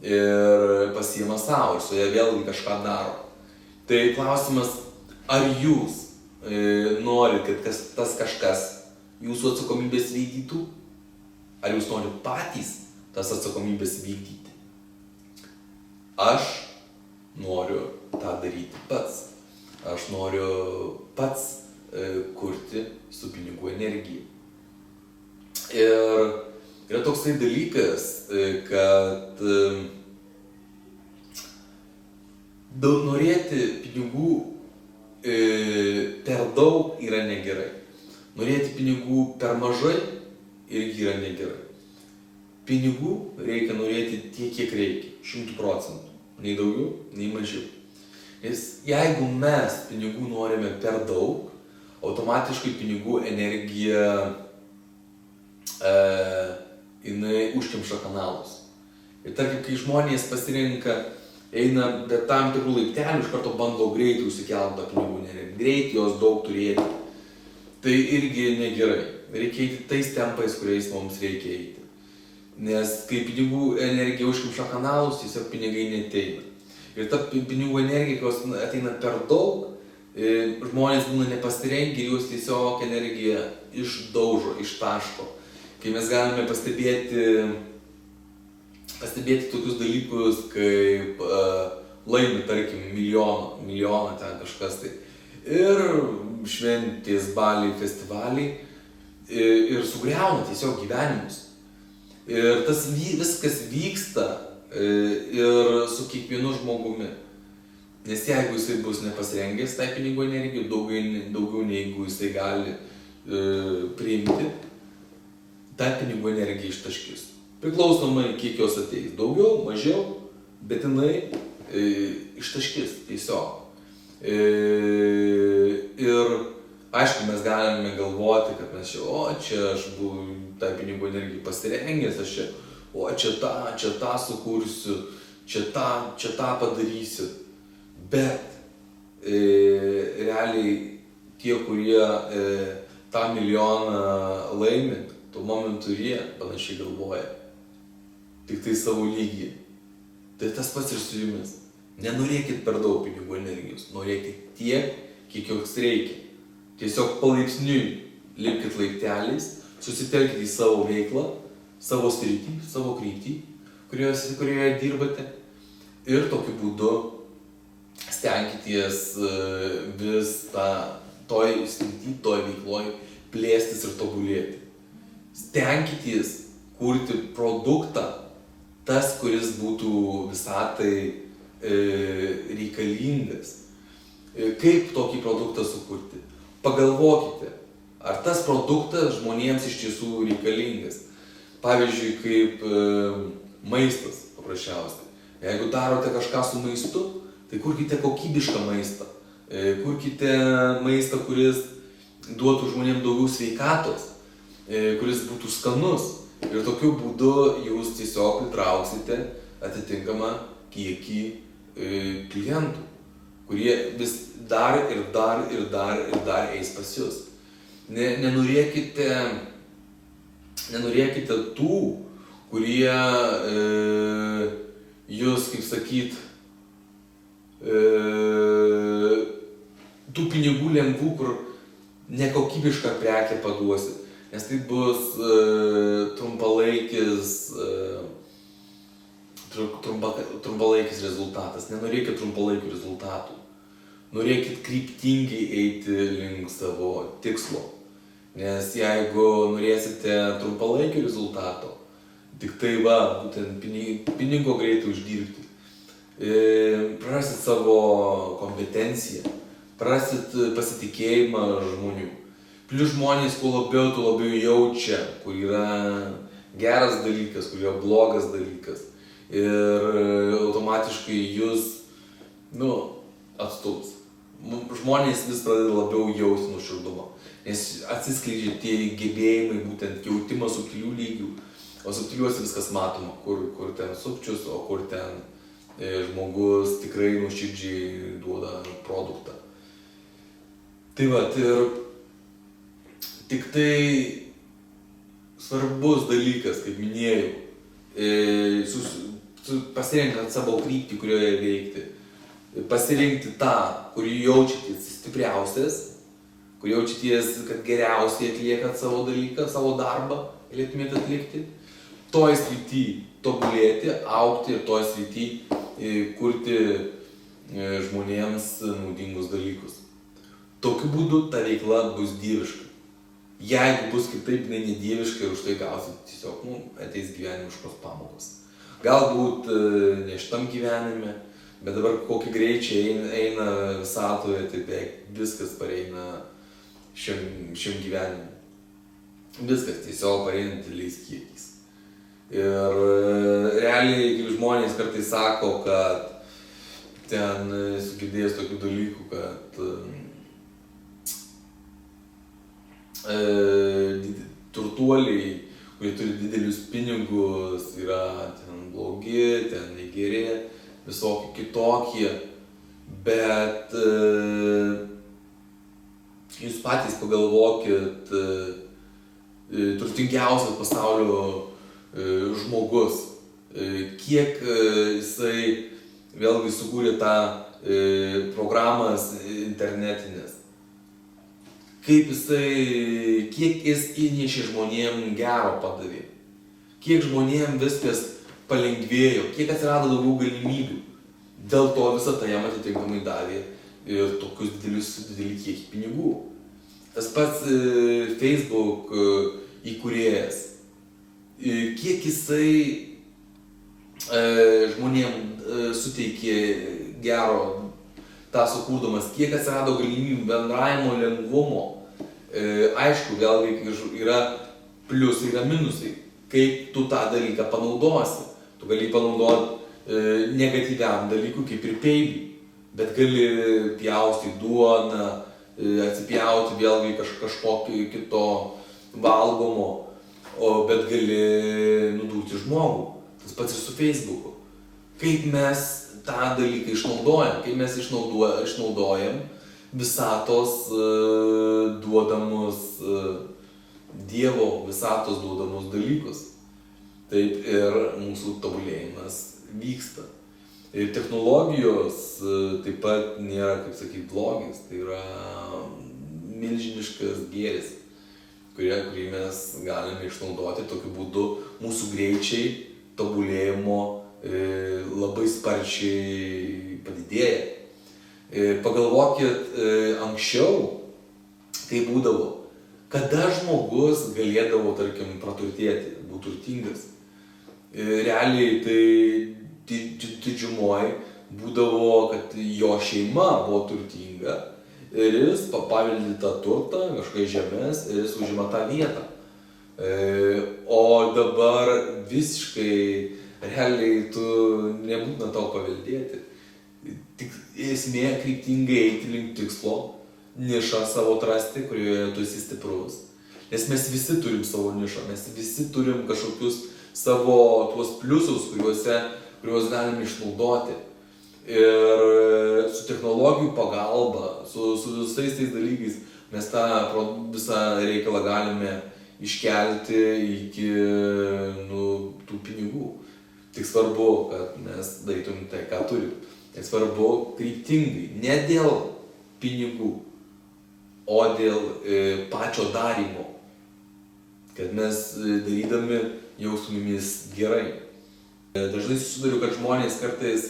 Ir pasiima savo ir su ja vėlgi kažką daro. Tai klausimas, ar jūs norit, kad tas kažkas jūsų atsakomybės vykdytų, ar jūs norit patys tas atsakomybės vykdyti? Aš noriu tą daryti pats. Aš noriu pats kurti su pinigų energija. Ir yra toksai dalykas, kad norėti pinigų per daug yra negerai. Norėti pinigų per mažai irgi yra negerai. Pinigų reikia norėti tiek, kiek reikia, 100%. Nei daugiau, nei mažiau. Nes jeigu mes pinigų norime per daug, automatiškai pinigų energija jinai užkimša kanalus. Ir tarkim, kai žmonės pasirenka, eina be tam tikrų laiptelių, iš karto bando greitai užsikelti tą pinigų energiją, greitai jos daug turėti. Tai irgi negerai. Reikia eiti tais tempais, kuriais mums reikia eiti. Nes kai pinigų energija užkimša kanalus, tiesiog pinigai neateina. Ir ta pinigų energija, kai jos ateina per daug, žmonės būna nepasirengę ir jos tiesiog energiją išdaužo, ištaško. Kai mes galime pastebėti tokius dalykus, kaip laimi, tarkim, milijoną ten kažkas tai. Ir šventės, baliai, festivaliai ir sugriauna tiesiog gyvenimus. Ir tas viskas vyksta ir su kiekvienu žmogumi. Nes jeigu jisai bus nepasirengęs tai pinigų energijai, daugiau neigu jisai gali priimti, ta pinigų energija ištaškis. Priklausomai, kiek jos ateis. Daugiau, mažiau, bet jinai ištaškis tiesiog. Ir aišku, mes galime galvoti, kad mes čia aš buvau tą pinigų energiją pasirengęs, aš čia tą sukursiu, čia tą padarysiu. Bet realiai tie, kurie tą milijoną laimi, tuo momentu ir jie panašiai galvoja. Tik tai savo lygį. Tai tas pats ir su jumis. Nenorėkit per daug pinigų energijos, norėkit tiek, kiek jums reikia. Tiesiog palaipsniui lipkit laipteliais, susitelkit į savo veiklą, savo sritį, savo kryptį, kurioje dirbate. Ir tokiu būdu stenkitės vis toj srity, toj veikloj plėstis ir tobulėti. Stenkitės kurti produktą, tas, kuris būtų visatai reikalingas. Kaip tokį produktą sukurti? Pagalvokite, ar tas produktas žmonėms iš tiesų reikalingas. Pavyzdžiui, kaip maistas paprasčiausiai. Jeigu darote kažką su maistu, tai kurkite kokybišką maistą. Kurkite maistą, kuris duotų žmonėms daugiau sveikatos, kuris būtų skanus. Ir tokiu būdu jūs tiesiog pritrauksite atitinkamą kiekį klientų, kurie vis dar eis pas jūs. Nenorėkite tų, kurie jūs, kaip sakyt, tų pinigų lengvų, kur nekokybišką prekę paduosit, nes tai bus trumpalaikis rezultatas. Nenorėkit trumpalaikių rezultatų. Norėkit kryptingai eiti link savo tikslo. Nes jeigu norėsite trumpalaikio rezultato, tik tai būtent pinigo greitai uždirbti, prarasit savo kompetenciją, prarasit pasitikėjimą žmonių. Plius žmonės, kuo labiau, tuo labiau jaučia, kur yra geras dalykas, kur yra blogas dalykas. Ir automatiškai jūs, atstums. Žmonės vis pradeda labiau jausti nuoširdumą, nes atsiskleidžia tie gebėjimai, būtent jautimas subtilių lygių, o subtiliuose viskas matoma, kur ten sukčius, o kur ten žmogus tikrai nuoširdžiai duoda produktą. Tai ir tik tai svarbus dalykas, kaip minėjau, pasirenkant savo kryptį, kurioje veikti. Pasirinkti tą, kurį jaučiatės stipriausias, kur jaučiatės, kad geriausiai atliekat savo dalyką, savo darbą galėtumėte atlikti. Toj srity tobulėti, augti ir toj srity kurti žmonėms naudingus dalykus. Tokiu būdu ta veikla bus dieviška. Jeigu bus kitaip, jinai nedieviška ir už tai gausit tiesiog, ateis gyvenimiškos pamokos. Galbūt ne šitam gyvenime, bet dabar kokie greičiai eina visatoje, tai beveik viskas pareina šiam gyvenimui. Viskas tiesiog pareina dideliais kiekiais. Ir realiai, kaip žmonės kartais sako, kad ten esu girdėjęs tokių dalykų, kad turtuoliai, kurie turi didelius pinigus, yra ten blogi, ten negeri, visokie kitokie, bet jūs patys pagalvokit, turtingiausias pasaulio žmogus, kiek jisai vėlgi sukūrė tą programas internetinės, kiek jis įnešė žmonėm gero padavė, kiek žmonėm viskas palengvėjo, kiek atsirado daugiau galimybių. Dėl to visą tai jam atitinkamai davė ir tokius didelį kiekį pinigų. Tas pats Facebook įkūrėjas, kiek jisai žmonėm suteikė gero tą sukurdamas, kiek atsirado galimybių bendravimo lengvumo. Aišku, vėlgi yra pliusai, yra minusai, kaip tu tą dalyką panaudosi. Tu gali panaudoti negatyviam dalykui, kaip ir peilį, bet gali pjausti duoną, atsipjauti vėlgi kažkokio kito valgomo, bet gali nudurti žmogų. Tas pats ir su Facebooku. kaip mes tą dalyką išnaudojam, kaip mes išnaudojam visatos duodamus, Dievo visatos duodamus dalykus. Taip ir mūsų tobulėjimas vyksta. Ir technologijos taip pat nėra, kaip sakyti, blogis, tai yra milžiniškas gėris, kurį mes galime išnaudoti. Tokiu būdu mūsų greičiai tobulėjimo labai sparčiai padidėja. Pagalvokit, anksčiau tai būdavo, kada žmogus galėdavo, tarkim, praturtėti, būti turtingas. Realiai tai didžiumoje būdavo, kad jo šeima buvo turtinga ir jis paveldė tą turtą, kažkokias žemės ir jis užima tą vietą. O dabar visiškai realiai tu nebūtina tau paveldėti. Tik esmė kryptingai eiti link tikslo, nišą savo atrasti, kurioje tu esi stiprus. Nes mes visi turim savo nišą, mes visi turim kažkokius savo tuos pliusus, kuriuos galime išnaudoti. Ir su technologijų pagalba, su visais tais dalykais mes tą visą reikalą galime iškelti iki tų pinigų. Tik svarbu, kad mes darytum tai, ką turim. Tai svarbu kryptingai, ne dėl pinigų, o dėl pačio darymo, kad mes darydami jaustumėmės gerai. Dažnai susiduriu, kad žmonės kartais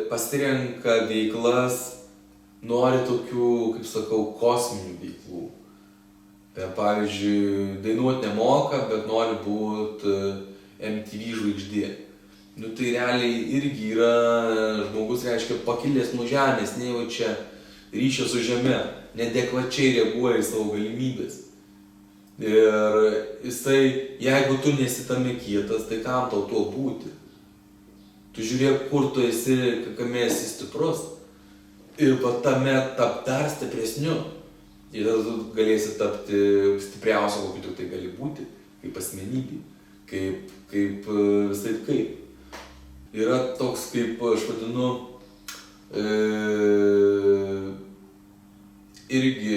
pasirenka veiklas, nori tokių, kaip sakau, kosminių veiklų. Pavyzdžiui, dainuoti nemoka, bet nori būti MTV žvaigždė. Tai realiai irgi yra žmogus, reiškia, pakilęs nuo žemės, nejaučia ryšio su žeme, neadekvačiai reaguoja į savo galimybės. Ir jisai, jeigu tu nesi tame kietas, tai kam tau tuo būti? Tu žiūrėk, kur tu esi, kame esi stiprus. Ir tame tap dar stipresniu. Ir tu galėsi tapti stipriausiu, kokiu tu tai gali būti, kaip asmenybė, kaip visai kaip. Yra toks, kaip aš vadinu, irgi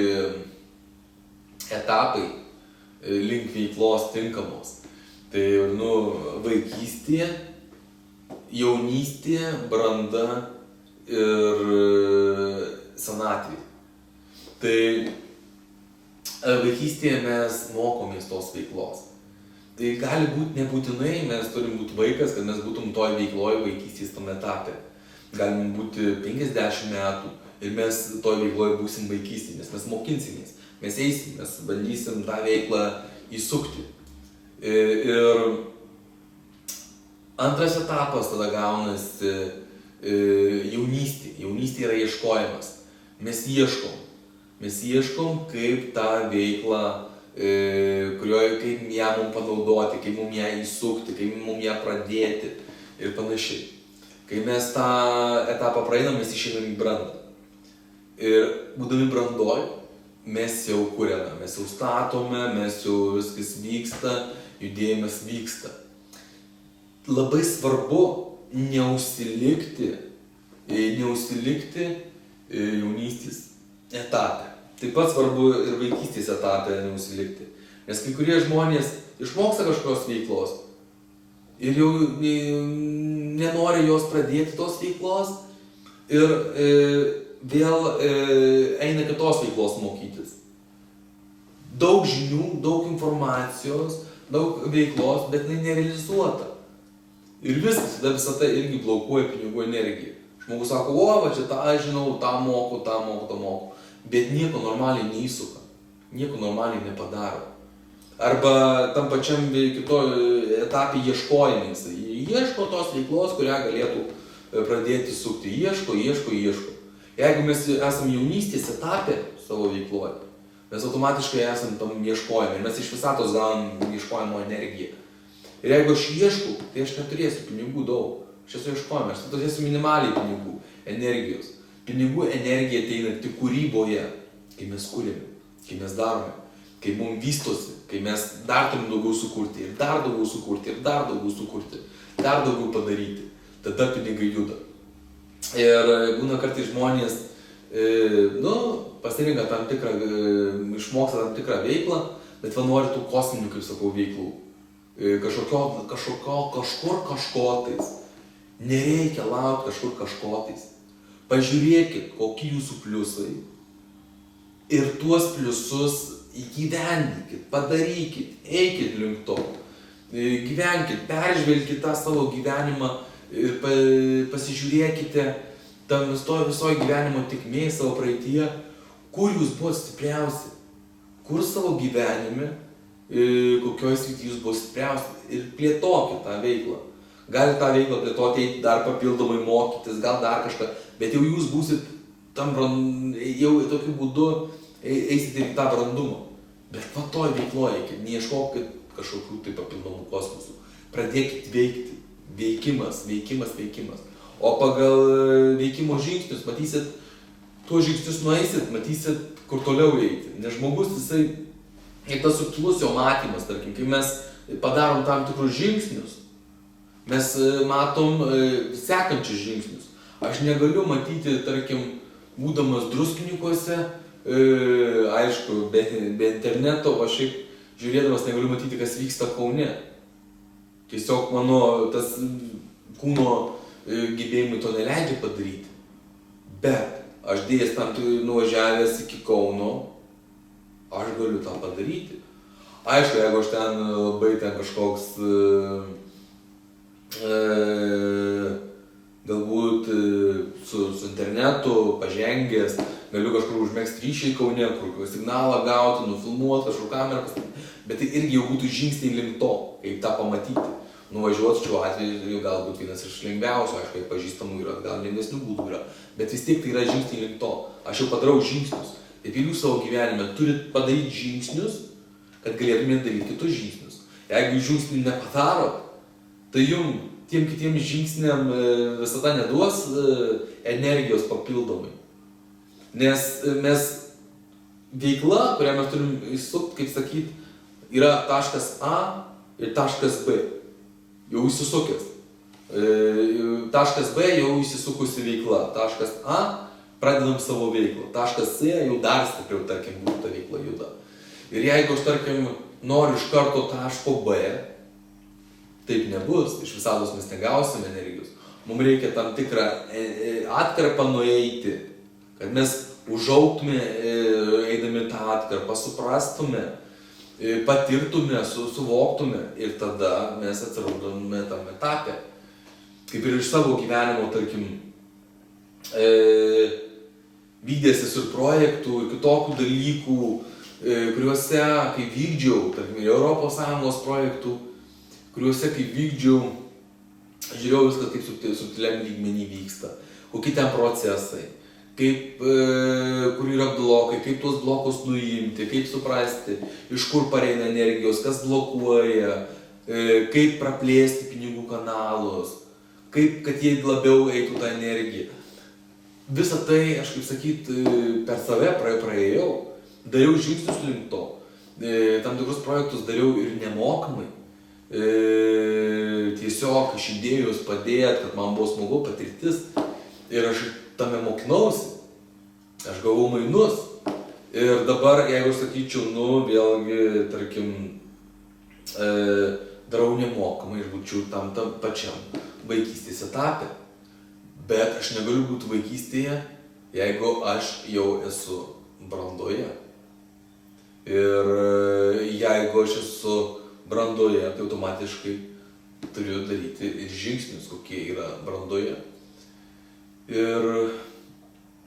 etapai link veiklos tinkamos. Tai vaikystė, jaunystė, branda ir senatvė. Tai vaikystėje mes mokomės tos veiklos. Tai gali būti nebūtinai, mes turim būti vaikas, kad mes būtum toj veikloj vaikystės tam etape. Galim būti 50 metų ir mes toj veikloj būsim vaikystėje, nes mes mokinsimės, mes eisim, mes bandysim tą veiklą įsukti. Ir antras etapas tada gaunasi jaunystė. Jaunystė yra ieškojimas. Mes ieškom, kaip tą veiklą, kurioje, kaip ją mums panaudoti, kaip mums ją įsukti, kaip mums ją pradėti ir panašiai. Kai mes tą etapą praeinam, mes išeinam į brandą. Ir būdami brandoj, mes jau kuriame, mes jau statome, mes jau viskas vyksta, judėjimas vyksta. Labai svarbu neužsilikti jaunystės etape. Taip pat svarbu ir vaikystės etape neužsilikti. Nes kai kurie žmonės išmoksta kažkokios veiklos ir jau nenori jos pradėti tos veiklos ir vėl eina kitos veiklos mokytis. Daug žinių, daug informacijos, daug veiklos, bet jinai nerealizuota. Ir viskas, tada visą tai irgi blokuoja pinigų energiją. Žmogus sako, va čia tą žinau, tą moku. Bet nieko normaliai neįsuka, nieko normaliai nepadaro. Arba tam pačiam kitoj etapė ieškojimai. Ieško tos veiklos, kurią galėtų pradėti sukti. Ieško. Jeigu mes esame jaunystės etapė savo veikloje, mes automatiškai esame tam ieškojime. Mes iš visatos gaunam ieškojimo energiją. Ir jeigu aš ieškau, tai aš neturėsiu pinigų daug. Aš esu ieškojime, aš turėsiu minimaliai pinigų, energijos. Pinigų energija ateina tik kūryboje, kai mes kūrėme, kai mes darome, kai mums vystosi, kai mes dar turim daugiau sukurti, ir dar daugiau sukurti, dar daugiau padaryti. tada pinigai juda. Ir būna kartais žmonės, pasirinka tam tikrą, išmoksta tam tikrą veiklą, bet nori tų kosminių, kaip sakau, veiklų. Kažko tais. Nereikia laukti kažko tais. Pažiūrėkit, kokie jūsų pliusai ir tuos pliusus įgyvendinkit, padarykit, eikit link to. Gyvenkit, peržvelkit tą savo gyvenimą ir pasižiūrėkite tam visoje gyvenimo tikmėje, savo praeityje, kur jūs buvote stipriausi, kur savo gyvenime, kokioje srityje jūs buvote stipriausi ir plėtokit tą veiklą. Galite tą veiklą plėtoti, eiti dar papildomai mokytis, gal dar kažką, bet jau jūs būsit jau tokiu būdu eisite į tą brandumą. Bet toj veikloje eikit, neieškokit kažkokių tai papildomų kosmosų. Pradėkit veikti. Veikimas. O pagal veikimo žingsnius matysit, tuos žingsnius nueisit, matysit, kur toliau eiti. Nes žmogus, jisai, ir tas subtilus jo matymas, tarkim, kai mes padarom tam tikrus žingsnius, mes matom sekančius žingsnius. Aš negaliu matyti, tarkim, būdamas Druskininkuose, aišku, be interneto, o šiaip žiūrėdamas negaliu matyti, kas vyksta Kaune. Tiesiog mano tas kūno gebėjimai to neleidžia padaryti. Bet aš dėjęs tam nuvažiavęs iki Kauno, aš galiu tą padaryti. Aišku, jeigu aš ten labai kažkoks galbūt su internetu pažengęs, galiu kažkur užmegzti ryšį Kaune, kur signalą gauti, nufilmuoti, kažkur kamerą pastatyti. Bet tai irgi jau būtų žingsniai link to, kaip tą pamatyti. Nuvažiuoti šiuo atveju galbūt vienas iš lengviausių, aišku, pažįstamų yra, gal lengvesnių būdų yra. Bet vis tiek tai yra žingsniai link to. Aš jau padarau žingsnius. Taip ir jūs savo gyvenime turit padaryti žingsnius, kad galėtumėte daryti kitus žingsnius. Jeigu žingsnių nepadarot, tai jums tiem kitiem žingsniam visada neduos energijos papildomai. Nes mes veikla, kurią mes turim įsukti, kaip sakyt, yra taškas A ir taškas B. Jau įsisukęs. Taškas B jau įsisukusi veikla. Taškas A pradedam savo veiklą. Taškas C jau dar stipriau, tarkim, būtų ta veikla juda. Ir jeigu aš, tarkim, noriu iš karto taško B, taip nebus, iš visatos mes negausim energijos. Mums reikia tam tikrą atkarpą nueiti, kad mes užaugtume, eidami tą atkarpą, suprastume, patirtume, suvoktume ir tada mes atsiraudome tam etape. Kaip ir iš savo gyvenimo, tarkim, vykdėsis ir projektų, ir kitokių dalykų, kuriuose, kai vykdžiau, tarkim, ir ES projektų, kuriuose, kai vykdžiau, žiūrėjau viskas, kaip subtiliam lygmenį vyksta, kokie ten procesai, kaip, kur yra blokai, kaip tuos blokus nuimti, kaip suprasti, iš kur pareina energijos, kas blokuoja, kaip praplėsti pinigų kanalus, kaip, kad jie labiau eitų tą energiją. Visą tai, aš kaip sakyt, per save praėjau, dariau žingsnius link to, tam tikrus projektus dariau ir nemokamai, tiesiog iš idėjos padėt, kad man buvo smagu patirtis ir aš tame mokinausi, aš gavau mainus ir dabar, jeigu aš sakyčiau, vėlgi, tarkim, darau nemokamai, aš būčiau tam pačiam vaikystės etape, bet aš negaliu būti vaikystėje, jeigu aš jau esu brandoje. Ir jeigu aš esu brandoje, tai automatiškai turiu daryti ir žingsnius, kokie yra brandoje. Ir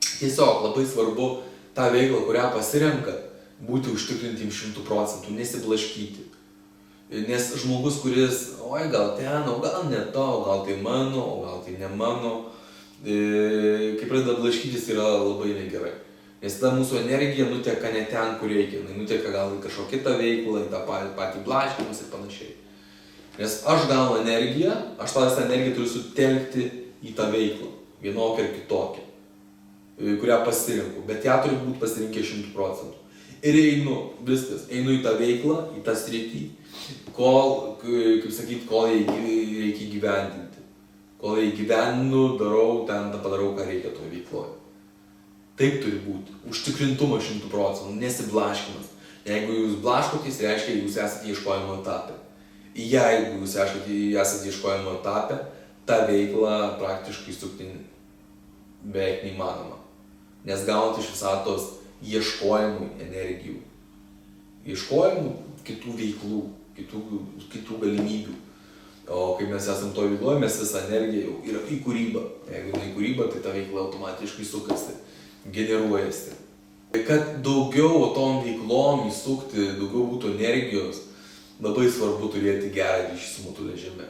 tiesiog labai svarbu tą veiklą, kurią pasirenkat, būti užtikrintiems 100%, nesiblaškyti. Nes žmogus, kuris, oi gal ten, o gal ne to, o gal tai mano, o gal tai ne mano, kai pradeda blaškytis, yra labai negerai. Nes tada mūsų energija nuteka ne ten, kur reikia, nuteka gal į kažkokią kitą veiklą, į tą patį blaškymus ir panašiai. Nes aš gaunu energiją, aš tą energiją turiu sutelkti į tą veiklą, vienokią ar kitokią, kurią pasirinku, bet ją turi būti pasirinkę 100%. Ir einu, viskas, einu į tą veiklą, į tą sritį, kol, kaip sakyt, kol reikia įgyvendinti. kol įgyvendinu, darau, ten padarau, ką reikia toje veikloje. Taip turi būti. Užtikrintumas 100%, nesiblaškimas. Jeigu jūs blaškotės, reiškia, jūs esate ieškojimo etape. Jeigu jūs esate ieškojimo etape, tą veiklą praktiškai sukti beveik neįmanoma. Nes gaunate iš visatos ieškojimų energijų. Ieškojimų kitų veiklų, kitų galimybių. O kai mes esam to veikloje, mes visą energiją jau yra į kūrybą. Jeigu į kūrybą, tai ta veikla automatiškai sukasi, generuojasi. Kad daugiau tom veiklom įsukti, daugiau būtų energijos, labai svarbu turėti gerą ryšį su Motulės žeme.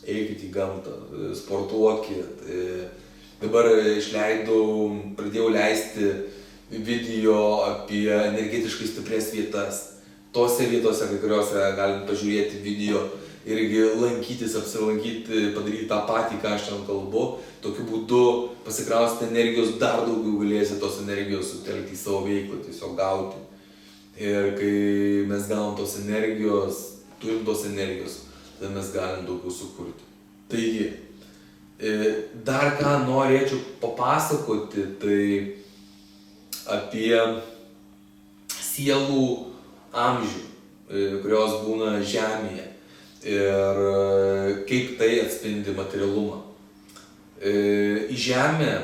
Eikit į gamtą, sportuokit. Dabar pradėjau leisti video apie energetiškai stiprias vietas. Tose vietose, kai kuriuose galim pažiūrėti video, irgi lankytis, apsilankyti, padaryti tą patį, ką aš ten kalbu. Tokiu būdu pasikrausite energijos, dar daugiau galėsite tos energijos sutelkti į savo veiklą, tiesiog gauti. Ir kai mes gaunam tos energijos, turim tos energijos, tada mes galim daugiau sukurti. Taigi, dar ką norėčiau papasakoti, tai apie sielų amžių, kurios būna žemėje ir kaip tai atspindi materialumą. Į žemę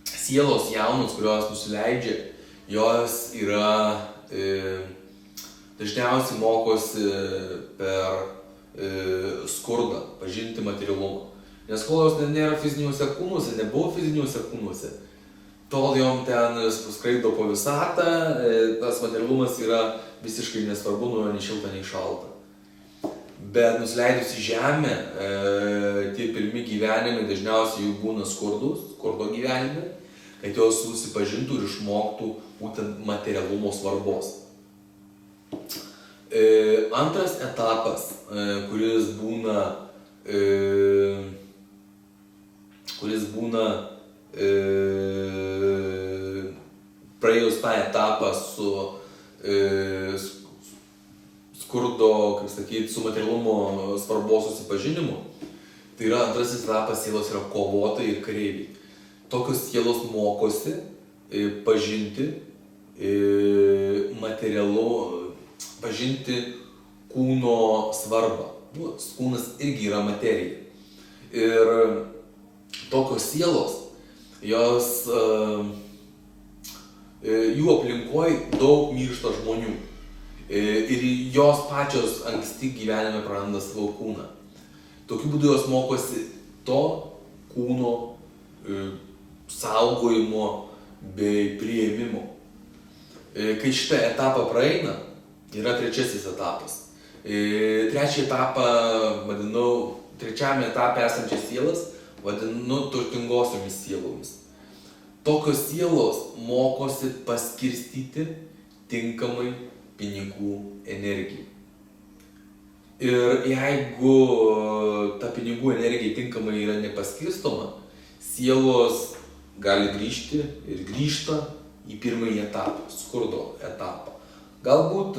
sielos jaunos, kurios nusileidžia, jos yra dažniausiai mokosi per skurdą, pažinti materialumą. Nes kol jos nėra fiziniuose kūnuose, nebuvo fiziniuose kūnuose, tol jom ten skraido po visatą, tas materialumas yra visiškai nesvarbu, nuo nei šilta, nei šalta. Bet nusileidus į žemę, tie pirmi gyvenimai dažniausiai jų būna skurdo gyvenimai, kad jos susipažintų ir išmoktų būtent materialumo svarbos. Antras etapas, kuris būna praėjus tą etapą su skurdo, kaip sakyti, su materialumo svarbos susipažinimu, tai yra antrasis etapas, sielos yra kovotojai ir kareiviai. Tokios sielos mokosi pažinti pažinti kūno svarbą. Kūnas irgi yra materija. Ir tokios sielos, jų aplinkoje daug miršta žmonių. Ir jos pačios anksti gyvenime praranda savo kūną. Tokiu būdu jos mokosi to kūno saugojimo bei priėmimo. Kai šitą etapą praeina, yra trečiasis etapas. Trečiame etape esančias sielas vadinu turtingosiomis sielomis. Tokios sielos mokosi paskirstyti tinkamai pinigų energiją. Ir jeigu ta pinigų energija tinkamai yra nepaskirstoma, sielos gali grįžti ir grįžta į pirmąjį etapą, skurdo etapą. Galbūt,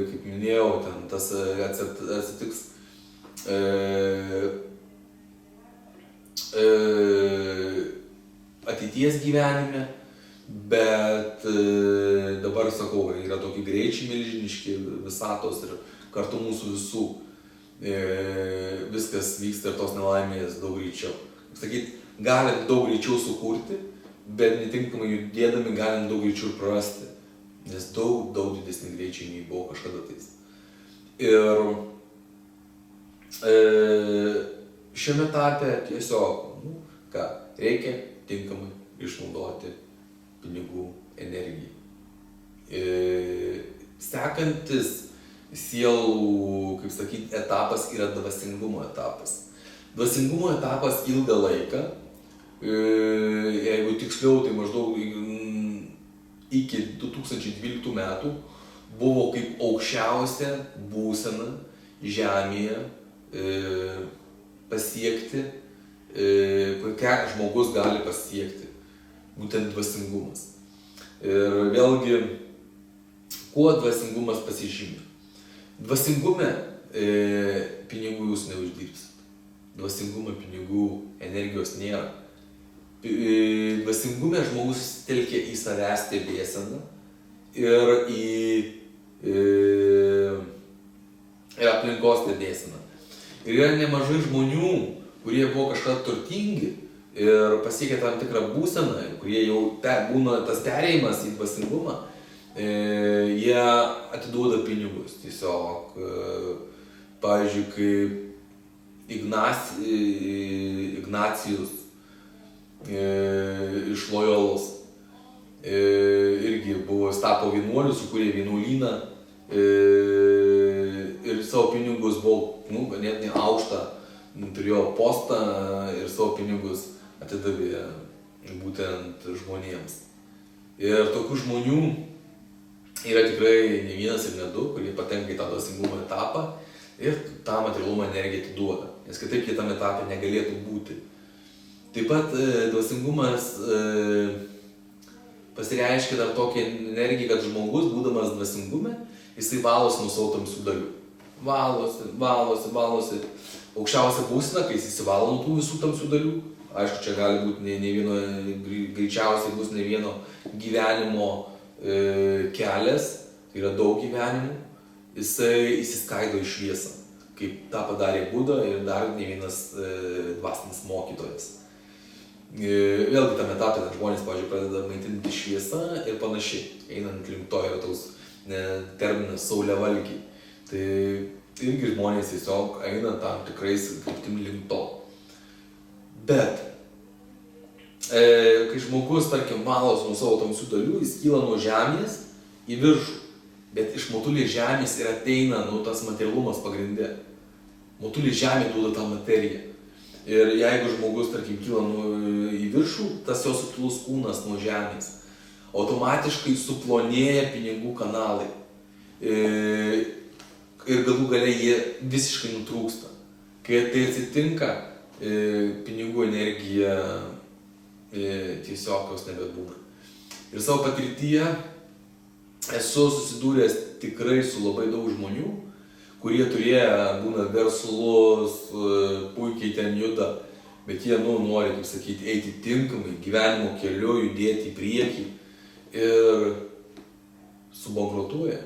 kaip minėjau, ten tas atsitiks ateities gyvenime, bet dabar sakau, yra tokie greičiai milžiniški visatos ir kartu mūsų visų viskas vyksta ir tos nelaimės daug greičiau. Sakyt, galim daug greičiau sukurti, bet netinkamai judėdami galim daug greičiau prarasti, nes daug didesni greičiai nei buvo kažkada tais. Ir šiame etape tiesiog, reikia tinkamai išnaudoti pinigų energiją. Sekantis sielų, kaip sakyti, etapas yra dvasingumo etapas. Dvasingumo etapas ilgą laiką, jeigu tiksliau, tai maždaug iki 2012 metų buvo kaip aukščiausia būsena žemėje pasiekti, kokią žmogus gali pasiekti, būtent dvasingumas. Ir vėlgi, kuo dvasingumas pasižymi? Dvasingume pinigų jūs neuždirbsit. dvasingumą pinigų energijos nėra. Dvasingume žmogus telkia į savęs stebėseną ir į aplinkos stebėseną. Ir yra nemažai žmonių, kurie buvo kažkada turtingi ir pasiekė tam tikrą būseną, kurie jau būna tas perėjimas į dvasingumą, jie atiduoda pinigus. Tiesiog, pavyzdžiui, kaip Ignacijus iš Lojolos irgi buvo tapo vienuoliu, sukūrė vienuolyną ir savo pinigus buvo ganėtinai aukštą, turėjo postą ir savo pinigus atidavė būtent žmonėms. Ir tokių žmonių yra tikrai ne vienas ir ne du, kurie patenka į tą dvasingumo etapą ir tą materialumo energiją atiduoda, nes kitaip jie tam etape negalėtų būti. Taip pat dvasingumas pasireiškia dar tokią energiją, kad žmogus, būdamas dvasingume, jisai valosi nuo savo tamsių dalių. Valosi. Aukščiausia būsena, kai jis įsivalo nuo tų visų tamsių dalių. Aišku, čia gali būti greičiausiai bus ne vieno gyvenimo kelias, tai yra daug gyvenimų, jisai įsiskaido į šviesą, kaip tą padarė Buda ir dar ne vienas dvasinis mokytojas. Vėlgi tam etapė, kad žmonės, pavyzdžiui, pradeda maitinti šviesą ir panašiai. Einant link to yra toks terminas saulėvalgiai. Tai irgi žmonės tiesiog eina tam tikrais kryptim link to. Bet, kai žmogus, tarkim, valos nuo savo tamsių dalių, jis kyla nuo žemės į viršų. Bet iš motulės žemės ir ateina tas materialumas pagrinde. Motulės žemė duoda tą materiją. Ir jeigu žmogus, tarkim, kyla į viršų, tas jo subtilus kūnas nuo žemės, automatiškai suplonėja pinigų kanalai. Ir galų gale jie visiškai nutrūksta. Kai tai atsitinka, pinigų energija tiesiog jos nebebūna. Ir savo patirtyje esu susidūręs tikrai su labai daug žmonių, kurie būna verslus, puikiai ten juda, bet jie nori, kaip sakyti, eiti tinkamai, gyvenimo keliu, judėti į priekį ir subankrutuoja.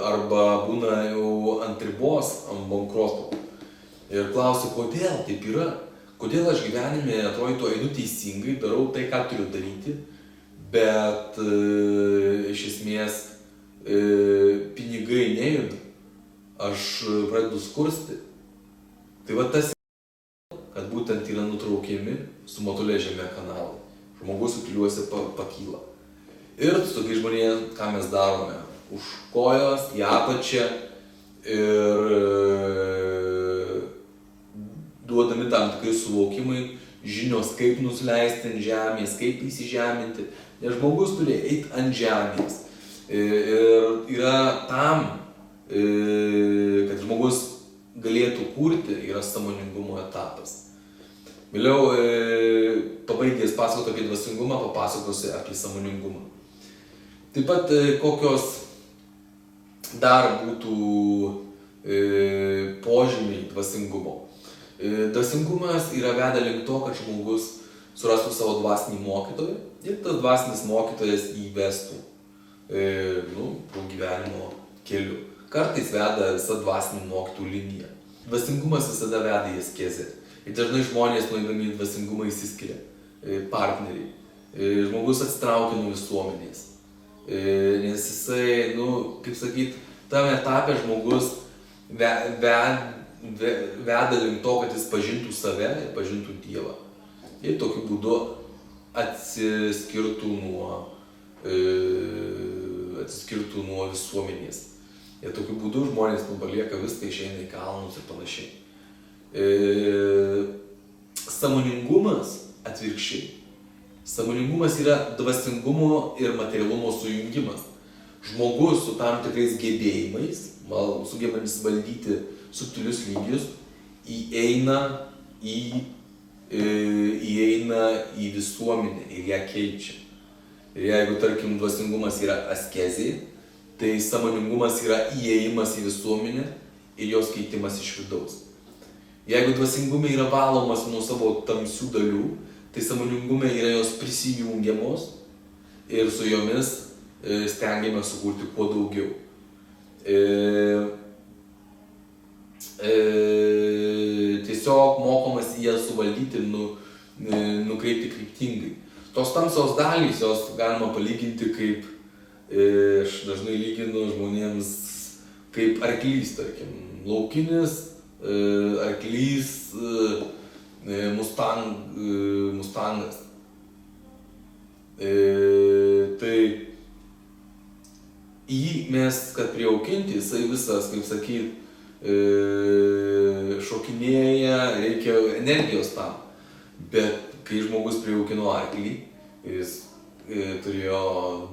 Arba būna jau ant ribos, ant bankroto. Ir klausia, kodėl taip yra? Kodėl aš gyvenime atrodytų einu teisingai, darau tai, ką turiu daryti, bet iš esmės pinigai nejuda. Aš pradedu skursti. Tai va tas, kad būtent yra nutraukiami su motulės žeme kanalai. Žmogus sukiliuose pakyla. Ir su tokiais žmonėmis, ką mes darome? Už kojos, į apačią ir duodami tam tikrai suvokimai, žinios, kaip nusileisti ant žemės, kaip įsižeminti. Nes žmogus turi eiti ant žemės. Ir yra tam, kad žmogus galėtų kurti, yra sąmoningumo etapas. Vėliau, pabaigęs pasakoti apie dvasingumą, papasakosiu apie sąmoningumą. Taip pat kokios dar būtų požymiai dvasingumo. Dvasingumas yra veda link to, kad žmogus surastų savo dvasinį mokytoją ir tas dvasinis mokytojas įvestų gyvenimo keliu. Kartais veda visa dvasinių mokytojų linija. Dvasingumas visada veda į askezę. Ir dažnai žmonės nueidami į dvasingumą išsiskiria partneriai. Žmogus atsitraukia nuo visuomenės. Nes jisai, kaip sakyt, tam etapė žmogus veda link to, kad jis pažintų save ir pažintų Dievą. Ir tokiu būdu atsiskirtų nuo visuomenės. Ir tokiu būdu žmonės palieka viską, išeina į kalnus ir panašiai. Sąmoningumas atvirkščiai. Sąmoningumas yra dvasingumo ir materialumo sujungimas. Žmogus su tam tikrais gebėjimais, sugebantis valdyti subtilius lygius, įeina į visuomenę ir ją keičia. Ir jeigu, tarkim, dvasingumas yra askezė, tai sąmoningumas yra įėjimas į visuomenę ir jos keitimas iš vidaus. Jeigu dvasingume yra valomas nuo savo tamsių dalių, tai sąmoningume yra jos prisijungiamos ir su jomis stengiamės sukurti kuo daugiau. Tiesiog mokomas jas suvaldyti ir nukreipti kryptingai. Tos tamsios dalys, jos galima palyginti kaip, aš dažnai lyginu žmonėms kaip arklys, tarkim, laukinis arklys, mustangas. Tai jį mes, kad prijaukinti, jisai visas, kaip sakyt, šokinėja, reikia energijos tam. Bet kai žmogus prijaukino arklį, jis turėjo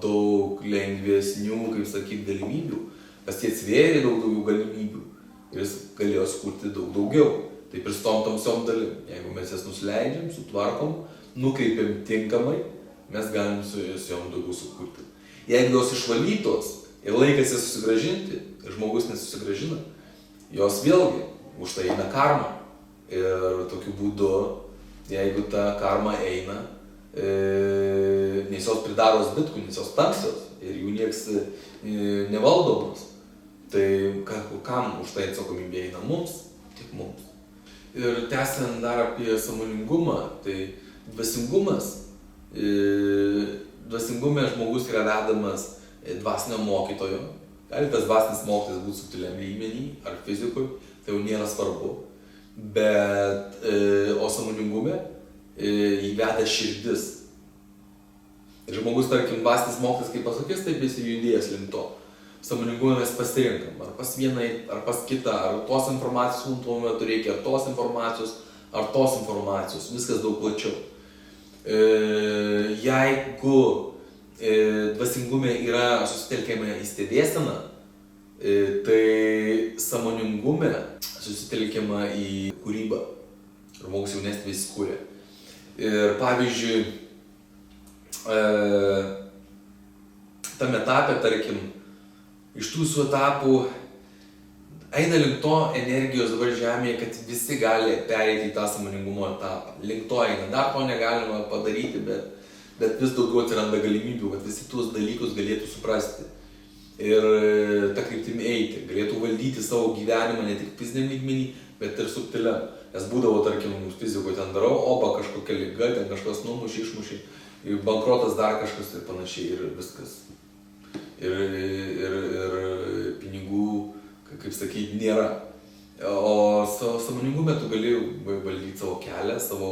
daug lengvesnių, kaip sakyt, galimybių, pas jie atsvėrė daug daugiau galimybių ir jis galėjo sukurti daug daugiau. Taip ir su tom tamsiom dalim. Jeigu mes jas nusileidžiam, sutvarkom, nukreipiam tinkamai, mes galim su jom daugiau sukurti. Jeigu jos išvalytos ir laikas jas susigrąžinti, ir žmogus nesusigrąžina, jos vėlgi už tai eina karma. Ir tokiu būdu, jeigu ta karma eina, nes jos pridaros bitkų, nes jos tamsios ir jų nieks nevaldomos, tai kam už tai atsakomybė eina? Mums, tik mums. Ir tęsiant dar apie sąmoningumą, tai dvasingume žmogus yra vedamas dvasinio mokytojo. Gali tas dvasinis mokytojas būti subtiliam lygmenį ar fizikui, tai jau nėra svarbu. Bet, o sąmoningume įveda širdis. Ir žmogus, tarkim, dvasinis mokytojas, kaip pasakys, taip jis judėjęs link to. Sąmoningume mes pasirinkam, ar pas vieną, ar pas kitą, ar tos informacijos mums tuo metu reikia, ar tos informacijos, viskas daug plačiau. Jeigu dvasingume yra susitelkiama į stebėseną, tai sąmoningume susitelkiama į kūrybą. Žmogus jaunesnis vis kūrė. Ir pavyzdžiui, tam etape, tarkim, iš tų visų etapų eina link to energijos dabar žemėje, kad visi gali pereiti į tą sąmoningumo etapą. Link to eina. Dar to negalima padaryti, bet vis daugiau atsiranda galimybių, kad visi tuos dalykus galėtų suprasti. Ir tą kryptimį eiti. Galėtų valdyti savo gyvenimą ne tik fiziniam lygmenį, bet ir subtiliam. Nes būdavo, tarkim, fizikoje ten darau, oba kažkokia liga, ten kažkas numušė, išmušė, bankrotas dar kažkas ir panašiai ir viskas. Ir pinigų, kaip sakyti, nėra. O sąmoningume tu gali valdyti savo kelią, savo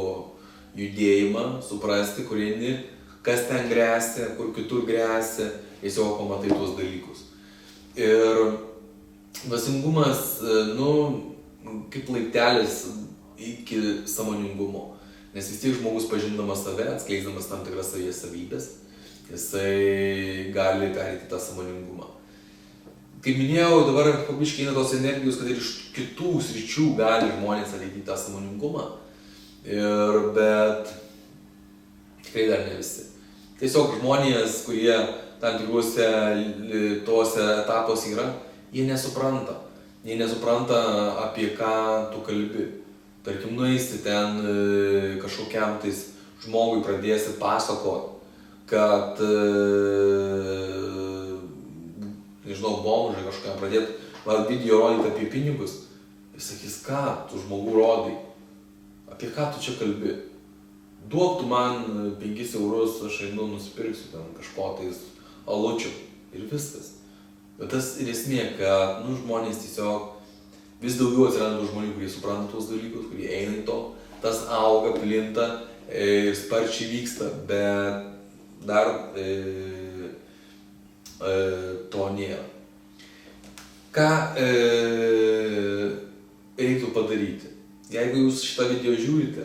judėjimą, suprasti, kur eini, kas ten gresia, kur kitur gresia, tiesiog pamatai tuos dalykus. Ir dvasingumas, kaip laiptelis iki sąmoningumo. Nes vis tiek žmogus pažindamas save, atskleisdamas tam tikras savyje savybės, jisai gali pereiti tą sąmoningumą. Kaip minėjau, dabar pabiškai eina tos energijos, kad ir iš kitų sričių gali žmonės ateiti į tą sąmoningumą. Bet tikrai dar ne visi. Tiesiog žmonės, kurie tam tikruose tose etapuose yra, jie nesupranta. Jie nesupranta, apie ką tu kalbi. Tarkim, nueisi ten kažkokiam tais žmogui pradėsi pasakoti, kad, nežinau, bomžai kažką pradėtų video rodyti apie pinigus. Jis sakys, ką tu žmogų rodai? Apie ką tu čia kalbi? Duok tu man 5 eurus, aš einu nusipirksiu ten kažko tais alučių ir viskas. Bet tas ir esmė, kad žmonės tiesiog vis daugiau atsiranda žmonių, kurie supranta tuos dalykus, kurie eina į to, tas auga, plinta ir sparčiai vyksta, bet dar to nėra. Ką reiktų padaryti? Jeigu jūs šitą video žiūrite,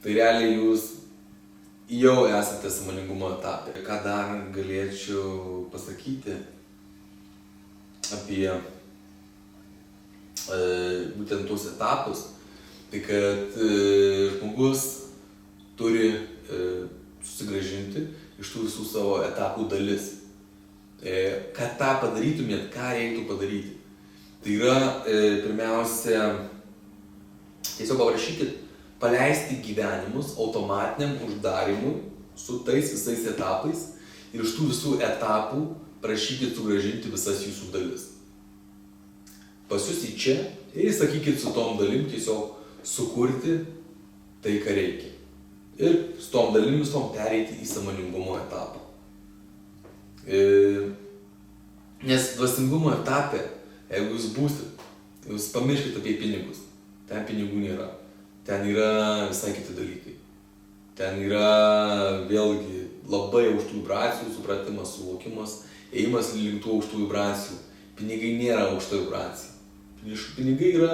tai realiai jūs jau esate sąmoningumo etape. Ką dar galėčiau pasakyti apie būtent tuos etapus, tai kad žmogus turi susigrąžinti iš tų visų savo etapų dalis. Kad tą padarytumėt, ką reiktų padaryti? Tai yra pirmiausia Tiesiog paprašykit paleisti gyvenimus automatiniam uždarimui su tais visais etapais ir iš tų visų etapų prašykit sugrąžinti visas jūsų dalis. Pasius į čia ir sakykit su tom dalim tiesiog sukurti tai, ką reikia. Ir su tom dalim visom pereiti į sąmoningumo etapą. Nes dvasingumo etape, jeigu jūs būsit, jūs pamirškite apie pinigus. Ten pinigų nėra. Ten yra visai kiti dalykai. Ten yra vėlgi labai aukštų vibracijų, supratimas, suvokimas, ėjimas link tų aukštų vibracijų. Pinigai nėra aukšta vibracija. Pinigai yra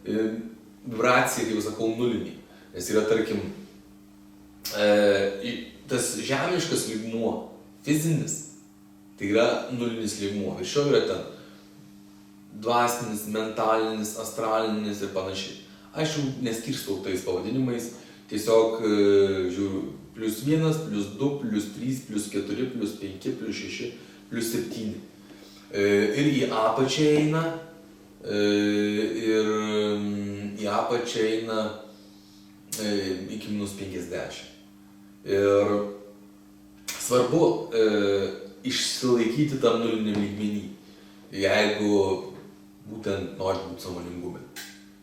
vibracija, kaip sakau, nulinė. Nes yra, tarkim, tas žemiškas lygmuo, fizinis, tai yra nulinis lygmuo. Ir šio yra ten dvasinis, mentalinis, astralinis ir panašiai. Aš jau neskirstau tais pavadinimais, tiesiog žiūriu +1, +2, +3, +4, +5, +6, +7. Ir į apačią eina, ir į apačią eina iki -50. Ir svarbu išsilaikyti tam nuliniam lygmenį, jeigu būtent norit būti sąmoningume.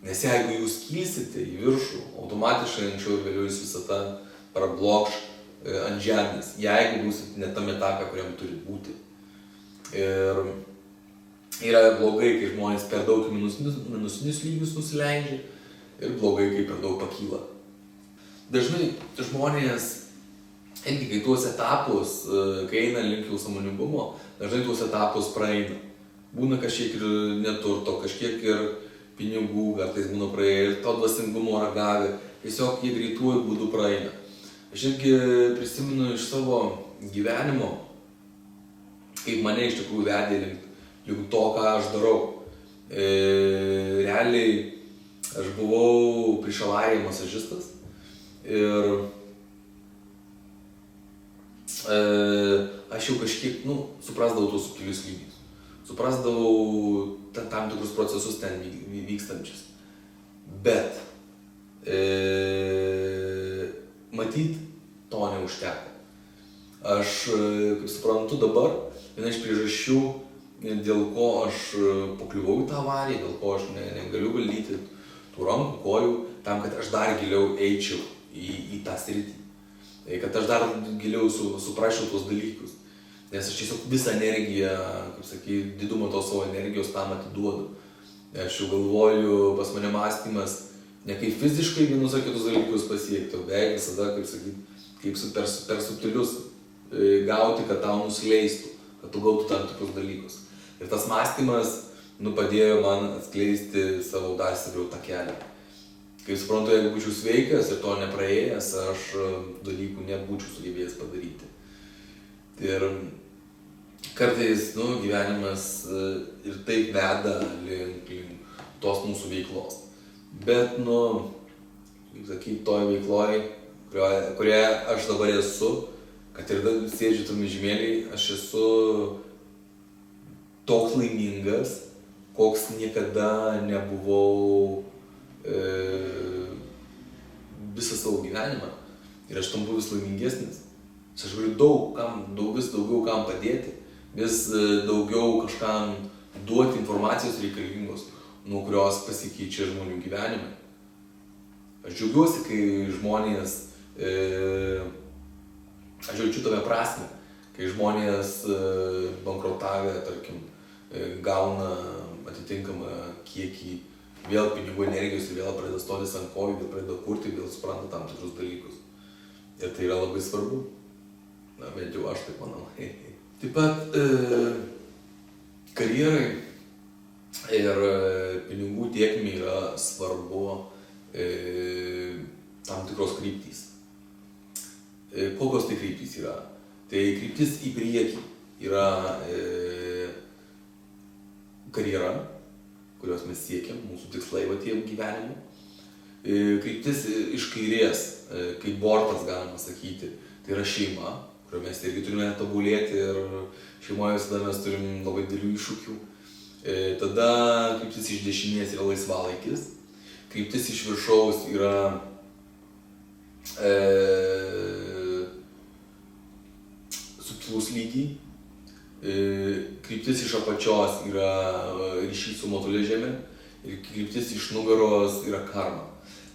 Nes jeigu jūs kilsite į viršų, automatiškai anksčiau ir vėliau jūs visata prablokš ant žemės, jeigu būsit ne tam etape, kuriam turit būti. Ir yra blogai, kai žmonės per daug minusinius lygius nusileidžia ir blogai, kai per daug pakyla. Dažnai žmonės, irgi kai tuos etapus, kai eina link jau sąmoningumo, dažnai tuos etapus praeina. Būna kažkiek ir neturto, kažkiek ir pinigų, kartais būna praėję ir to dvasingumo ragavę, tiesiog jie greituoju būdu praeina. Aš irgi prisimenu iš savo gyvenimo, kaip mane iš tikrųjų vedė link to, ką aš darau. Realiai aš buvau prieš avariją masažistas ir aš jau kažkiek, suprasdavau tuos subtilius lygius. Suprasdavau tam tikrus procesus ten vykstančius. Bet matyt, to neužteko. Aš, kaip suprantu dabar, viena iš priežasčių, dėl ko aš pakliuvau į tą avariją, dėl ko aš negaliu valdyti tų rankų, kojų, tam, kad aš dar giliau eičiau į tą sritį. Kad aš dar giliau suprasčiau tuos dalykus. Nes aš tiesiog visą energiją, kaip sakai, didumą tos savo energijos tam atiduodu. Aš jau galvoju, pas mane mąstymas, ne kaip fiziškai vienus ar kitus dalykus pasiekti, o beveik visada, kaip sakyt, kaip per subtilius gauti, kad tau nusileistų, kad tu gautų tam tikrus dalykus. Ir tas mąstymas padėjo man atskleisti savo dar stipriau tą kelią. Kaip suprantu, jeigu būčiau sveikas ir to nepraėjęs, aš dalykų nebūčiau sugebėjęs padaryti. Ir kartais, gyvenimas ir taip veda link tos mūsų veiklos. Bet, kaip sakyt, toj veikloj, kurioje aš dabar esu, kad ir sėdžiu tam vežimėliai, aš esu toks laimingas, koks niekada nebuvau visą savo gyvenimą. Ir aš tampu vis laimingesnis. Aš galiu vis daugiau kam padėti, vis daugiau kažkam duoti informacijos reikalingos, nuo kurios pasikeičia žmonių gyvenimai. Aš džiaugiuosi, kai žmonės, aš jaučiu tame prasmę, kai žmonės bankrotavę, tarkim, gauna atitinkamą kiekį vėl pinigų energijos ir vėl pradeda stotis ant kojų, vėl pradeda kurti, vėl supranta tam tikrus dalykus. Ir tai yra labai svarbu. Bent jau aš taip manau. Taip pat karjerai ir pinigų tėkmei yra svarbu tam tikros kryptys. Kokios tai kryptys yra? Tai kryptis į priekį yra karjera, kurios mes siekiam, mūsų tikslai tiem gyvenimu. Kryptis iš kairės, kaip bortas galima sakyti, tai yra šeima, kurioje mes irgi turime tobulėti ir šeimoje visada mes turim labai didelių iššūkių. Tada kryptis iš dešinės yra laisvalaikis. kryptis iš viršaus yra subtilus lygiai, kryptis iš apačios yra ryšys su motulė žemė ir kryptis iš nugaros yra karma.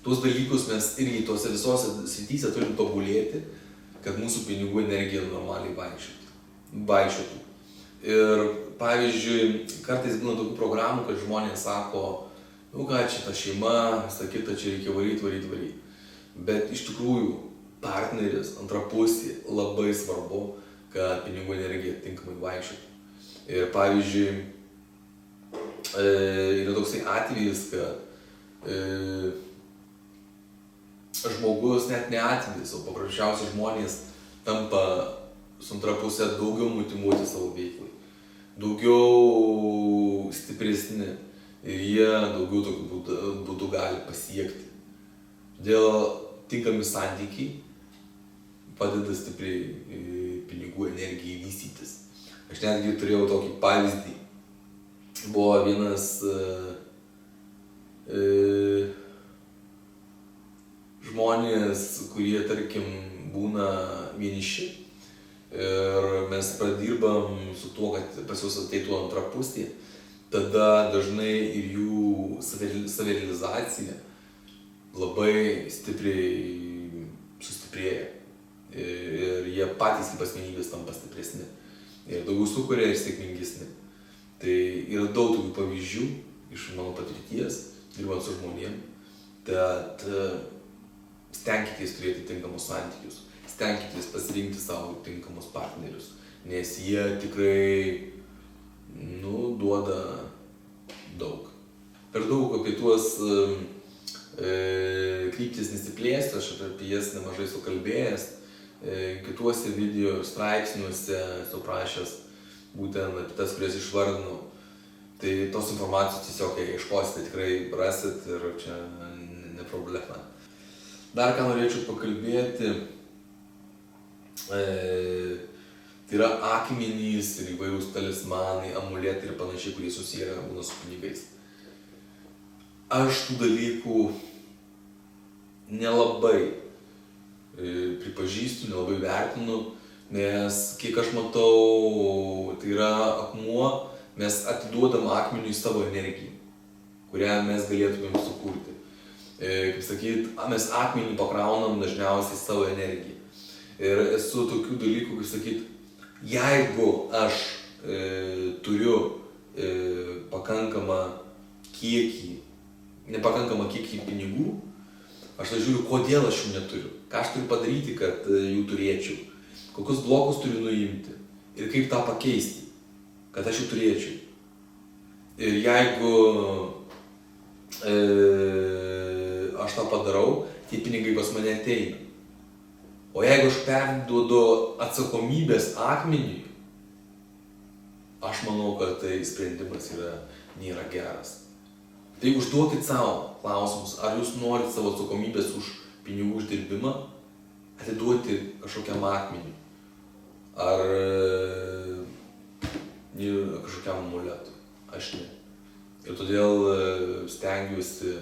Tuos dalykus mes irgi tose visose srityse turim tobulėti, kad mūsų pinigų energija normaliai vaikščiotų. Ir pavyzdžiui, kartais būna tokių programų, kad žmonės sako, nu ką, čia ta šeima, visą kitą, čia reikia varyti. Bet iš tikrųjų partneris, antra pusė, labai svarbu, kad pinigų energija tinkamai vaikščiotų. Ir pavyzdžiui, yra toksai atvejis, kad žmogus net ne atvejis, o paprasčiausiai žmonės tampa su antra pusė daugiau motyvuoti savo veiklai, daugiau stipresni ir jie daugiau tokiu būdu gali pasiekti. Todėl tinkami santykiai padeda stipriai pinigų energijai vystytis. Aš netgi turėjau tokį pavyzdį. Buvo vienas žmonės, kurie, tarkim, būna vieniši ir mes pradirbam su tuo, kad pas juos ateitų antra pusė, tada dažnai ir jų savirealizacija labai stipriai sustiprėja ir jie patys kaip asmenybės tampa stipresni ir daugiau sukuria ir sėkmingesni. Tai yra daug tokių pavyzdžių iš mano patirties, dirbant su žmonėm, tad stenkitės turėti tinkamus santykius, stenkitės pasirinkti savo tinkamus partnerius, nes jie tikrai, duoda daug. Per daug apie tuos kryptis nesiplėsiu, aš apie jas nemažai sukalbėjęs, kituose video straipsniuose esu prašęs būtent apie tas, kurias išvardinau. Tai tos informacijos tiesiog, jei ieškosite, tikrai rasit ir čia ne problema. Dar ką norėčiau pakalbėti, tai yra akmenys ir įvairūs talismanai, amuletai ir panašiai, kurie susiję būna su pinigais. Aš tų dalykų nelabai pripažįstu, nelabai vertinu, nes kiek aš matau, tai yra akmuo, mes atiduodam akmeniui savo energiją, kurią mes galėtumėm sukurti. Kaip sakyt, mes akmenį pakraunam dažniausiai savo energiją. Ir esu tokių dalykų, kaip sakyt, jeigu aš turiu nepakankamą kiekį pinigų, aš žiūriu, kodėl aš jų neturiu, ką aš turiu padaryti, kad jų turėčiau, kokius blokus turiu nuimti ir kaip tą pakeisti, kad aš jų turėčiau. Ir jeigu aš tą padarau, tie pinigai pas mane ateina. O jeigu aš perduodu atsakomybės akmeniui, aš manau, kad tai sprendimas nėra geras. Tai užduokit savo klausimus, ar jūs norit savo atsakomybės už pinigų uždirbimą atiduoti kažkokiam akmeniui, ar kažkokiam amuletui. Aš ne. Ir todėl stengiuosi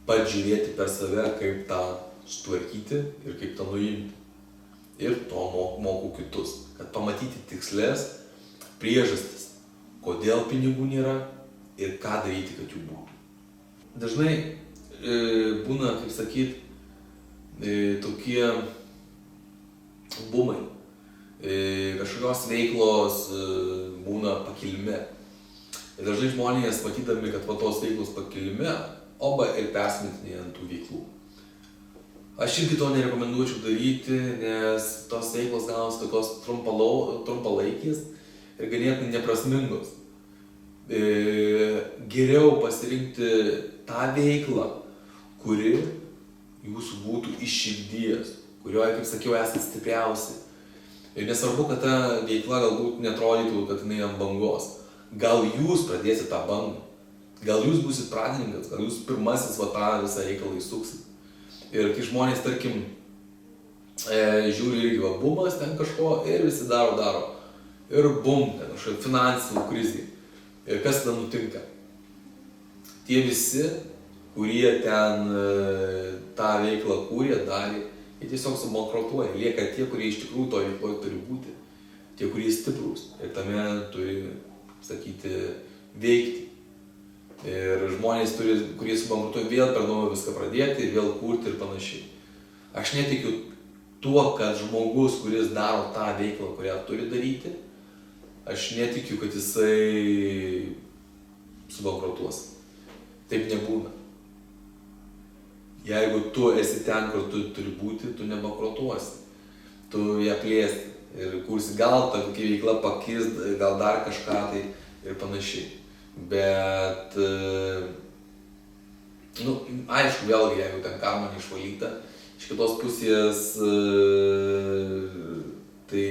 pats žiūrėti per save, kaip tą sutvarkyti ir kaip tą nuimti. Ir to mokau kitus, kad pamatyti tikslės priežastis, kodėl pinigų nėra ir ką daryti, kad jų būtų. Dažnai būna, kaip sakyt, tokie bumai, kažkokios veiklos būna pakilime. Ir dažnai žmonės, matydami, kad tos veiklos pakilime, ir persimetinėja ant tų veiklų. Aš irgi to nerekomenduočiau daryti, nes tos veiklos gaunasi tokios trumpalaikės ir ganėtinai neprasmingos. Geriau pasirinkti tą veiklą, kuri jūsų būtų iš širdies, kurioje, kaip sakiau, esate stipriausi. Ir nesvarbu, kad ta veikla galbūt netrodytų, kad jinai ant bangos. Gal jūs pradėsit tą bangą, gal jūs būsit pradininkas, gal jūs pirmasis tą visą reikalą įsuksit. Ir kai žmonės, tarkim, žiūri irgi bumas ten kažko ir visi daro. Ir bum, ten kažkokia finansinė krizė. Ir kas tada nutinka? Tie visi kurie ten tą veiklą kūrė, darė, jie tiesiog subankrutuoja. Lieka tie, kurie iš tikrųjų to veikloje turi būti. Tie, kurie stiprūs ir tame turi, sakyti, veikti. Ir žmonės turi, kurie subankrutuoja, vėl per naują viską pradėti, vėl kurti ir panašiai. Aš netikiu tuo, kad žmogus, kuris daro tą veiklą, kurią turi daryti, aš netikiu, kad jisai subankrutuos. Taip nebūna. Jeigu tu esi ten, kur tu turi būti, tu nebankrutuosi. Tu ją plėsti ir kursi, gal ta kokia veikla pakis, gal dar kažką tai ir panašiai. Bet, aišku, vėlgi, jeigu ten karma neišvalyta, iš kitos pusės, tai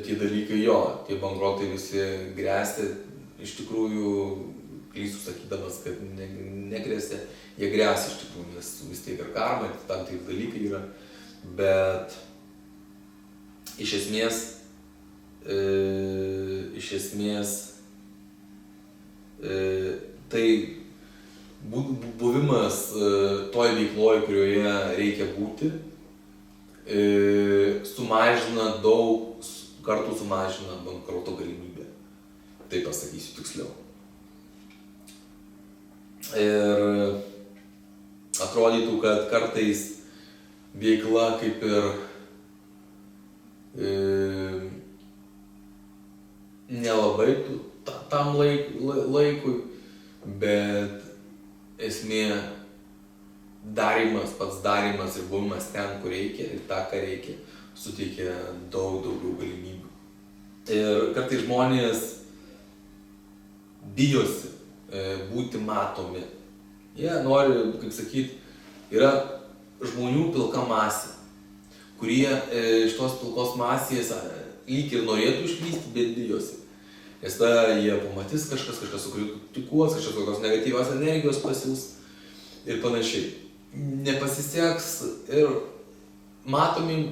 tie dalykai jo, tie bankrotai visi grėsia, iš tikrųjų, klystu sakydamas, kad negrėsia, jie grėsia iš tikrųjų, nes vis tiek ir karma, tam tai dalykai yra, bet iš esmės, tai buvimas toj veikloje, kurioje reikia būti, daug kartų sumažina bankroto galimybę. Tai pasakysiu tiksliau. Ir atrodytų, kad kartais veikla kaip ir nelabai tam laikui, bet esmė pats darymas ir buvimas ten, kur reikia ir tą, ką reikia, suteikia daug daugiau galimybių. Ir kartais žmonės bijosi būti matomi. Jie nori, kaip sakyt, yra žmonių pilka masė, kurie iš tos pilkos masės lyg ir norėtų išlįsti, bet bijosi. Nes tada jie pamatys kažkas sukritikuos, kažkas kokios negatyvios energijos pasils ir panašiai. Nepasiseks ir matomi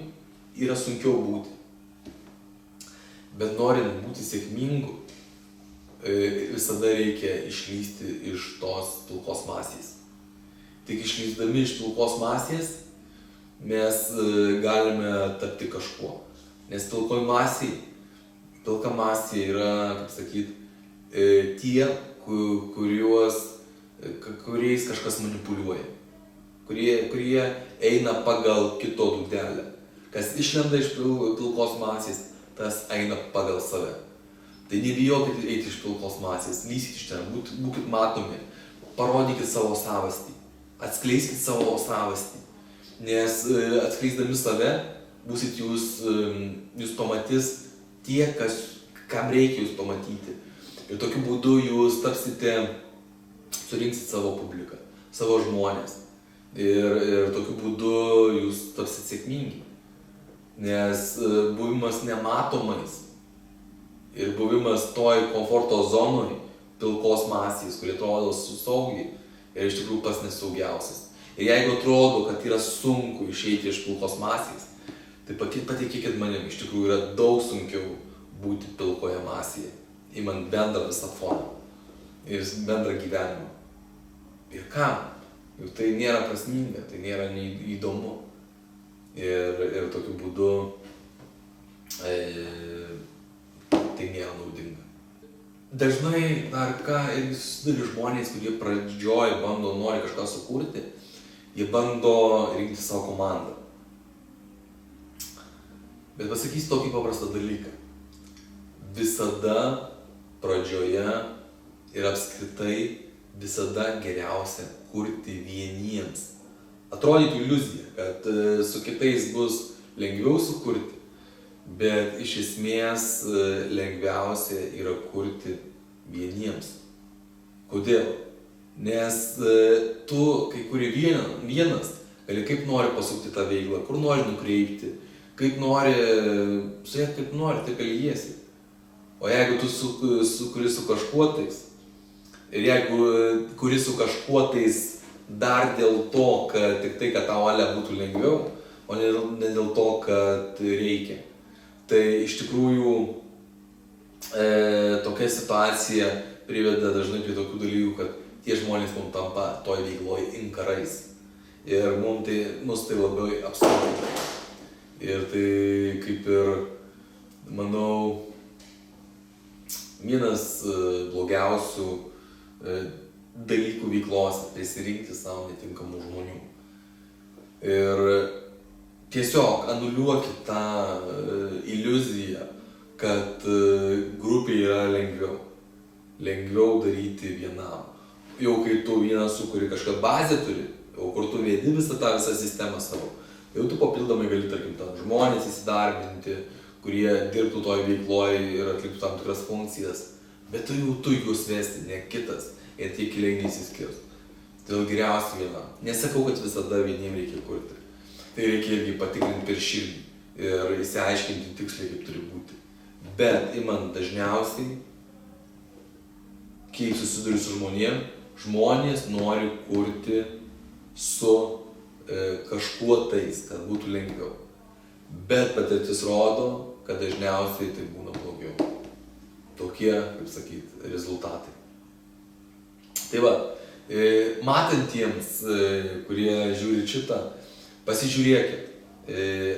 yra sunkiau būti. Bet norint būti sėkmingu, visada reikia išlįsti iš tos pilkos masės. Tik išlįsdami iš pilkos masės mes galime tapti kažkuo. Nes pilka masė yra, kaip sakyt, tie, kuriais kažkas manipuliuoja. Kurie eina pagal kito dūdelę. Kas išlenda iš pilkos masės, tas eina pagal save. Tai nebijokit eiti iš pilkos masės, lyskit iš ten, būkit matomi, parodykit savo savastį, atskleiskit savo savastį. Nes atskleisdami save, būsit jūs pamatys tie, kam reikia jūs pamatyti. Ir tokiu būdu jūs surinksit savo publiką, savo žmonės. Ir tokiu būdu jūs tapsit sėkmingi. Nes buvimas nematomais ir buvimas toj komforto zonoj, pilkos masės, kurie atrodo saugiai, yra iš tikrųjų pats nesaugiausias. Ir jeigu atrodo, kad yra sunku išeiti iš pilkos masės, tai patikėkit manim, iš tikrųjų yra daug sunkiau būti pilkoje masėje, imant bendrą visą foną ir bendrą gyvenimą. Ir kam? Juk tai nėra prasminga, tai nėra įdomu. Ir tokiu būdu tai nėra naudinga. Dažnai dar ir susiduri žmonės, kurie pradžioj nori kažką sukurti, jie bando rinkti savo komandą. Bet pasakysiu tokį paprastą dalyką. Visada pradžioje ir apskritai visada geriausia kurti vieniems. Atrodytų iliuzija, kad su kitais bus lengviau sukurti, bet iš esmės lengviausia yra kurti vieniems. Kodėl? Nes tu, kai kuri vienas, gali kaip nori pasukti tą veiklą, kur nori nukreipti, kaip nori, taip elgiesi. O jeigu tu kuri su kažkuo tais, ir jeigu kuri su kažkuo tais dar dėl to, kad tik tai, kad tau ale būtų lengviau, o ne dėl to, kad reikia. Tai iš tikrųjų tokia situacija priveda dažnai prie tokių dalykų, kad tie žmonės mums tampa toj veikloj inkarais. Ir mus tai labai apsunkina. Ir tai kaip ir, manau, vienas blogiausių dalykų veiklos prisirinkti savo netinkamų žmonių. Ir tiesiog anuliuokit tą iliuziją, kad grupė yra lengviau. Lengviau daryti vienam. Jau kai tu vienas sukuri kažką bazę turi, jau kur tu vedi visą sistemą savo, jau tu papildomai gali, tarkim, tam žmonės įsidarbinti, kurie dirbtų toj veikloje ir atliktų tam tikras funkcijas, bet tu juos vesti, ne kitas, ir tie keliai nesiskirs. Todėl geriausia vienam. Nesakau, kad visada vieniem reikia kurti. Tai reikia irgi patikrinti per širdį ir įsiaiškinti tiksliai, kaip turi būti. Bet imant dažniausiai, kai susiduriu su žmonės nori kurti su kažkuo tais, kad būtų lengviau. Bet patirtis rodo, kad dažniausiai tai būna blogiau. Tokie, kaip sakyt, rezultatai. Tai va, matantiems, kurie žiūri šitą, pasižiūrėkit,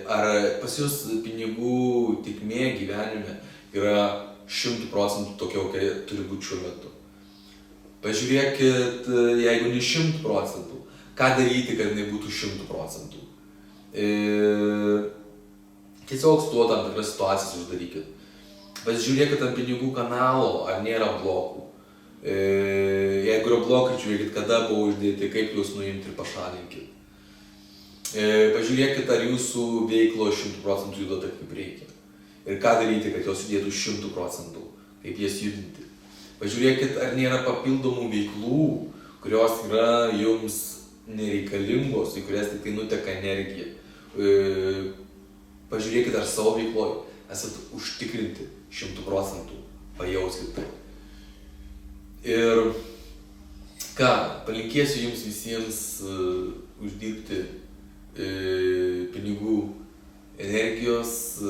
ar pas jūs pinigų tikmė gyvenime yra 100% tokia, kokia turi būti šiuo metu. Pažiūrėkit, jeigu ne 100%, ką daryti, kad jinai būtų 100%. Tiesiog su tuo tam tikras situacijas uždarykit. Pasižiūrėkit ant pinigų kanalo, ar nėra blokų. Jeigu yra blokai, žiūrėkit, kada buvo uždėti, kaip juos nuimti ir pašalinkit. Pažiūrėkit, ar jūsų veiklo 100% juda taip, kaip reikia. Ir ką daryti, kad jos judėtų 100%, kaip jas judinti. Pažiūrėkit, ar nėra papildomų veiklų, kurios yra jums nereikalingos, į kurias tik tai nuteka energija. Pažiūrėkit, ar savo veikloje esat užtikrinti 100%, pajauskit tai. Ir ką, palinkėsiu jums visiems uždirbti pinigų energijos,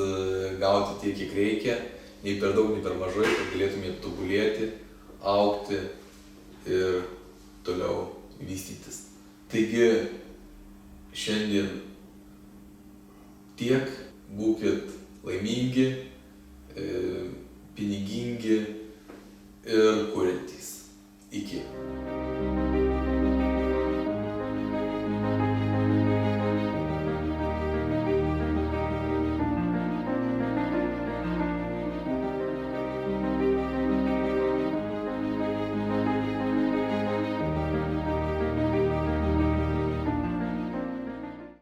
gauti tiek, kiek reikia, nei per daug, nei per mažai, kad galėtumėte tobulėti, augti ir toliau vystytis. Taigi, šiandien tiek, būkit laimingi, pinigingi ir kuriantys. Iki.